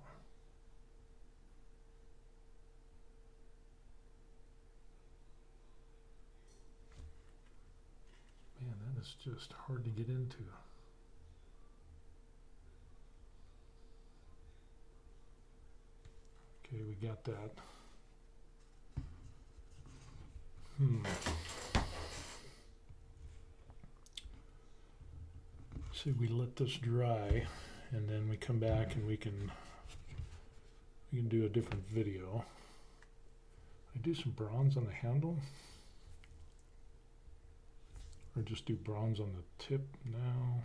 Man, that is just hard to get into. Okay, we got that. See, we let this dry, and then we come back and we can do a different video. I do some bronze on the handle, or just do bronze on the tip now.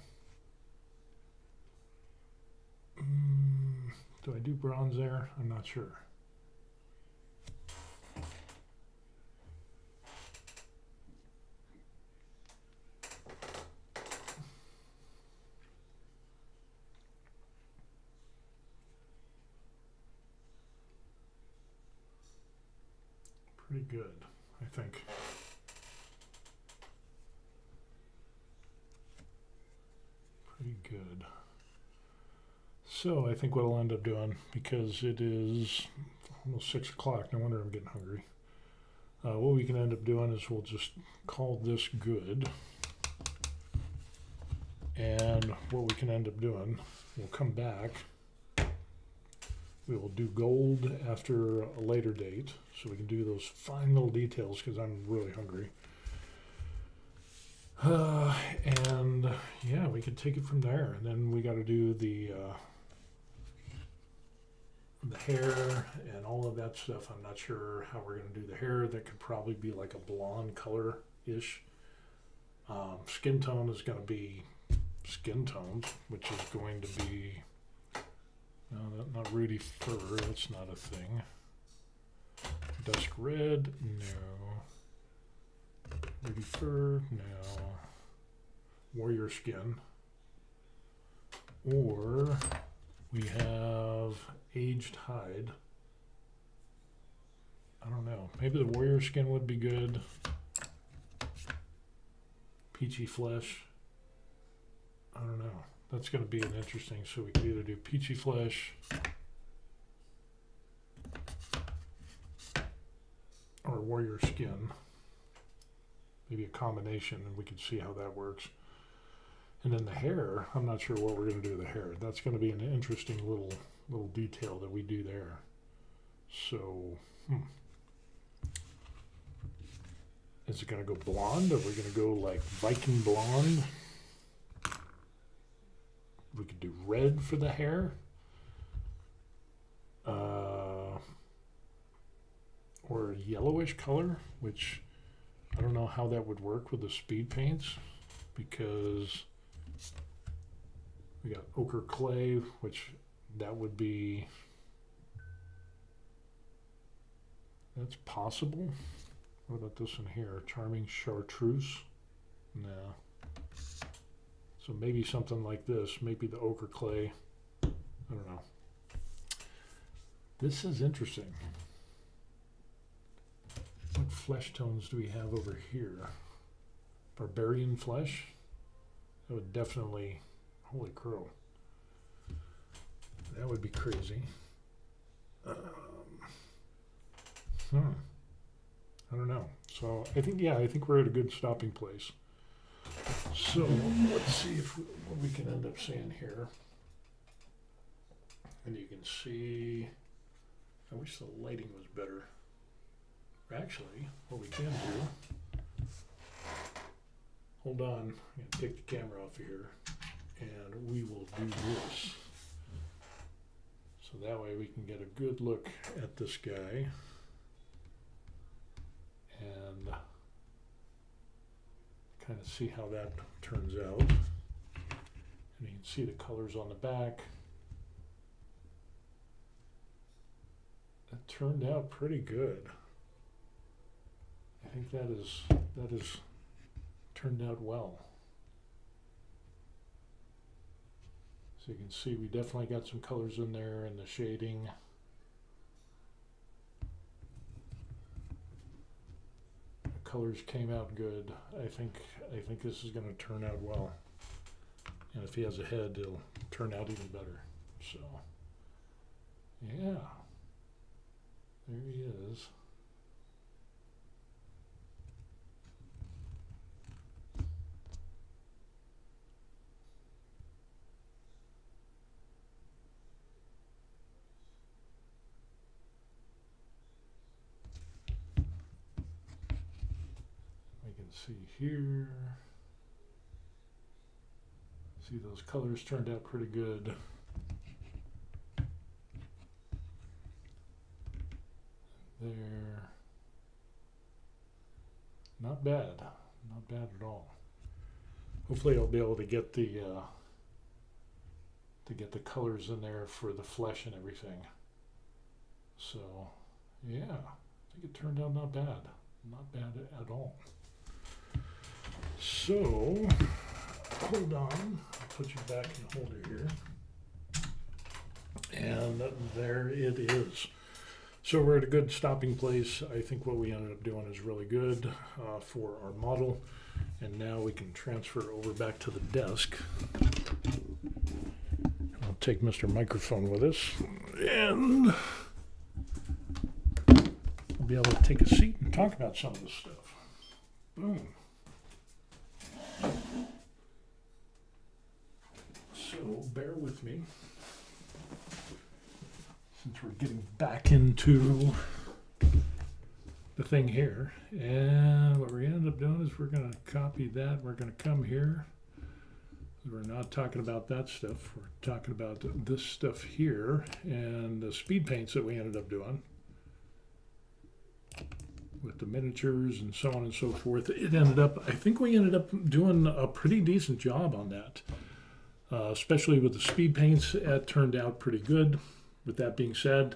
Do I do bronze there? I'm not sure. Pretty good, I think. Pretty good. So I think what I'll end up doing, because it is almost 6 o'clock, no wonder I'm getting hungry. What we can end up doing is we'll just call this good. And what we can end up doing, we'll come back. We will do gold after a later date, so we can do those fine little details because I'm really hungry. And yeah, we can take it from there. And then we got to do the hair and all of that stuff. I'm not sure how we're going to do the hair. That could probably be like a blonde color-ish. Skin tone is going to be skin tones, which is going to be, no, not Rudy fur, that's not a thing. Dusk red, no. Rudy fur, no. Warrior skin. Or we have aged hide. I don't know. Maybe the warrior skin would be good. Peachy flesh. I don't know. That's going to be an interesting. So we could either do peachy flesh or warrior skin. Maybe a combination, and we can see how that works. And then the hair, I'm not sure what we're going to do with the hair. That's going to be an interesting little detail that we do there. So, is it going to go blonde, or are we going to go like Viking blonde? We could do red for the hair. Or a yellowish color, which I don't know how that would work with the speed paints, because we got ochre clay, which that would be, that's possible. What about this one here? Charming chartreuse? No. So maybe something like this, maybe the ochre clay. I don't know. This is interesting. What flesh tones do we have over here? Barbarian flesh? That would definitely, holy crow. That would be crazy. I don't know. So I think we're at a good stopping place. So let's see what we can end up seeing here. And you can see, I wish the lighting was better. Actually, what we can do, hold on, I'm going to take the camera off of here, and we will do this. So that way we can get a good look at this guy. And kind of see how that turns out. And you can see the colors on the back. That turned out pretty good. I think that is turned out well. So you can see we definitely got some colors in there and the shading. The colors came out good. I think this is going to turn out well. And if he has a head, it'll turn out even better. So, yeah, there he is. See here, see those colors turned out pretty good. There, not bad at all. Hopefully I'll be able to get the colors in there for the flesh and everything. So yeah, I think it turned out not bad at all. So, hold on, I'll put you back in the holder here. And there it is. So we're at a good stopping place. I think what we ended up doing is really good for our model. And now we can transfer over back to the desk. I'll take Mr. Microphone with us, and we'll be able to take a seat and talk about some of this stuff. Boom. So bear with me, since we're getting back into the thing here. And what we ended up doing is we're going to copy that. We're going to come here. We're not talking about that stuff. We're talking about this stuff here and the speed paints that we ended up doing with the miniatures and so on and so forth. It ended up, I think we ended up doing a pretty decent job on that, especially with the speed paints. It turned out pretty good. With that being said,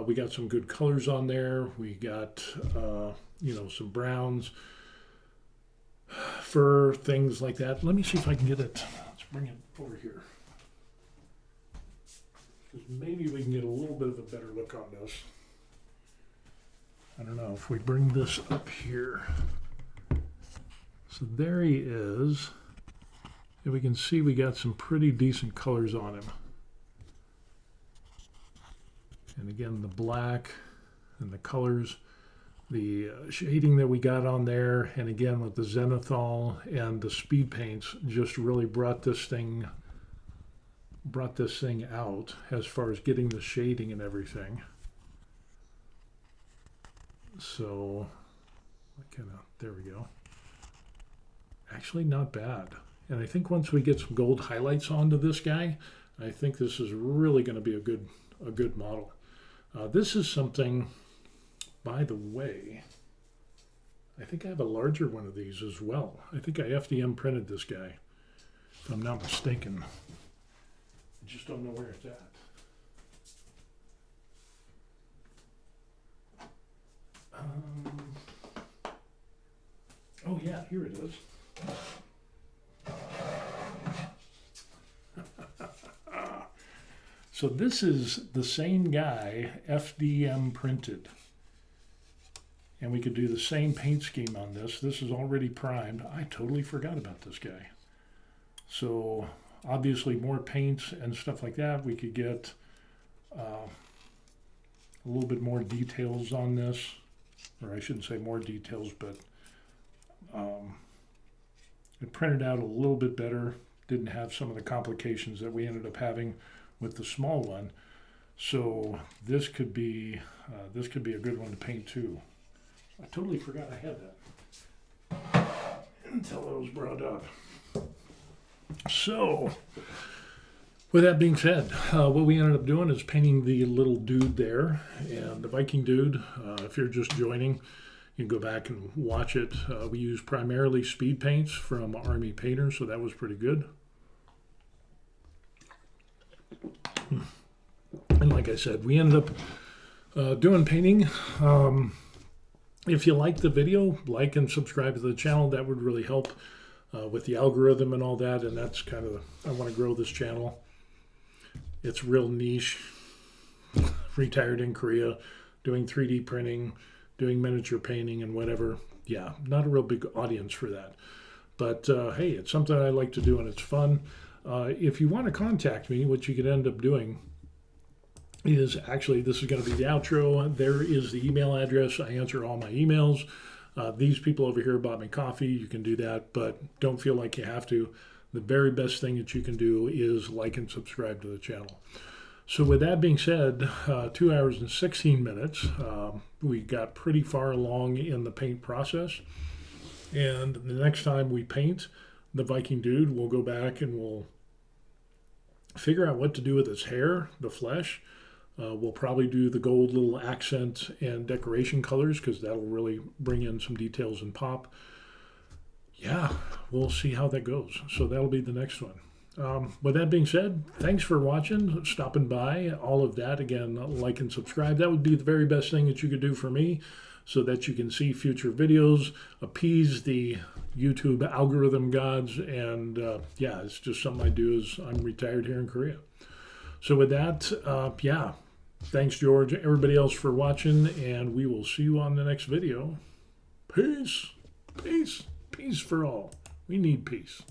we got some good colors on there. We got, some browns, fur, things like that. Let me see if I can get it. Let's bring it over here, because maybe we can get a little bit of a better look on this. I don't know if we bring this up here. So there he is. And we can see we got some pretty decent colors on him. And again, the black and the colors, the shading that we got on there, and again with the zenithal and the speed paints, just really brought this thing out as far as getting the shading and everything. So, there we go. Actually, not bad. And I think once we get some gold highlights onto this guy, I think this is really going to be a good model. This is something, by the way, I think I have a larger one of these as well. I think I FDM printed this guy, if I'm not mistaken. I just don't know where it's at. Oh yeah, here it is. So this is the same guy, FDM printed. And we could do the same paint scheme on this. This is already primed. I totally forgot about this guy. So obviously more paints and stuff like that. We could get a little bit more details on this. Or I shouldn't say more details, but it printed out a little bit better. Didn't have some of the complications that we ended up having with the small one. So this could be a good one to paint too. I totally forgot I had that until it was brought up. So with that being said, what we ended up doing is painting the little dude there, and the Viking Dude. If you're just joining, you can go back and watch it. We use primarily speed paints from Army Painters, so that was pretty good. And like I said, we ended up doing painting. If you like the video, like and subscribe to the channel. That would really help with the algorithm and all that. And that's kind of, I want to grow this channel. It's real niche. Retired in Korea, doing 3D printing, doing miniature painting and whatever. Yeah, not a real big audience for that. But hey, it's something I like to do and it's fun. If you want to contact me, what you could end up doing is, actually, this is going to be the outro. There is the email address. I answer all my emails. These people over here bought me coffee. You can do that, but don't feel like you have to. The very best thing that you can do is like and subscribe to the channel. So with that being said, 2 hours and 16 minutes. We got pretty far along in the paint process. And the next time we paint the Viking Dude, we'll go back and we'll figure out what to do with his hair, the flesh. We'll probably do the gold little accent and decoration colors, because that'll really bring in some details and pop. Yeah, we'll see how that goes. So that'll be the next one. With that being said, thanks for watching, stopping by, all of that. Again, like and subscribe. That would be the very best thing that you could do for me, so that you can see future videos, appease the YouTube algorithm gods. And yeah, it's just something I do as I'm retired here in Korea. So with that, yeah, thanks, George, everybody else for watching, and we will see you on the next video. Peace, peace, peace for all. We need peace.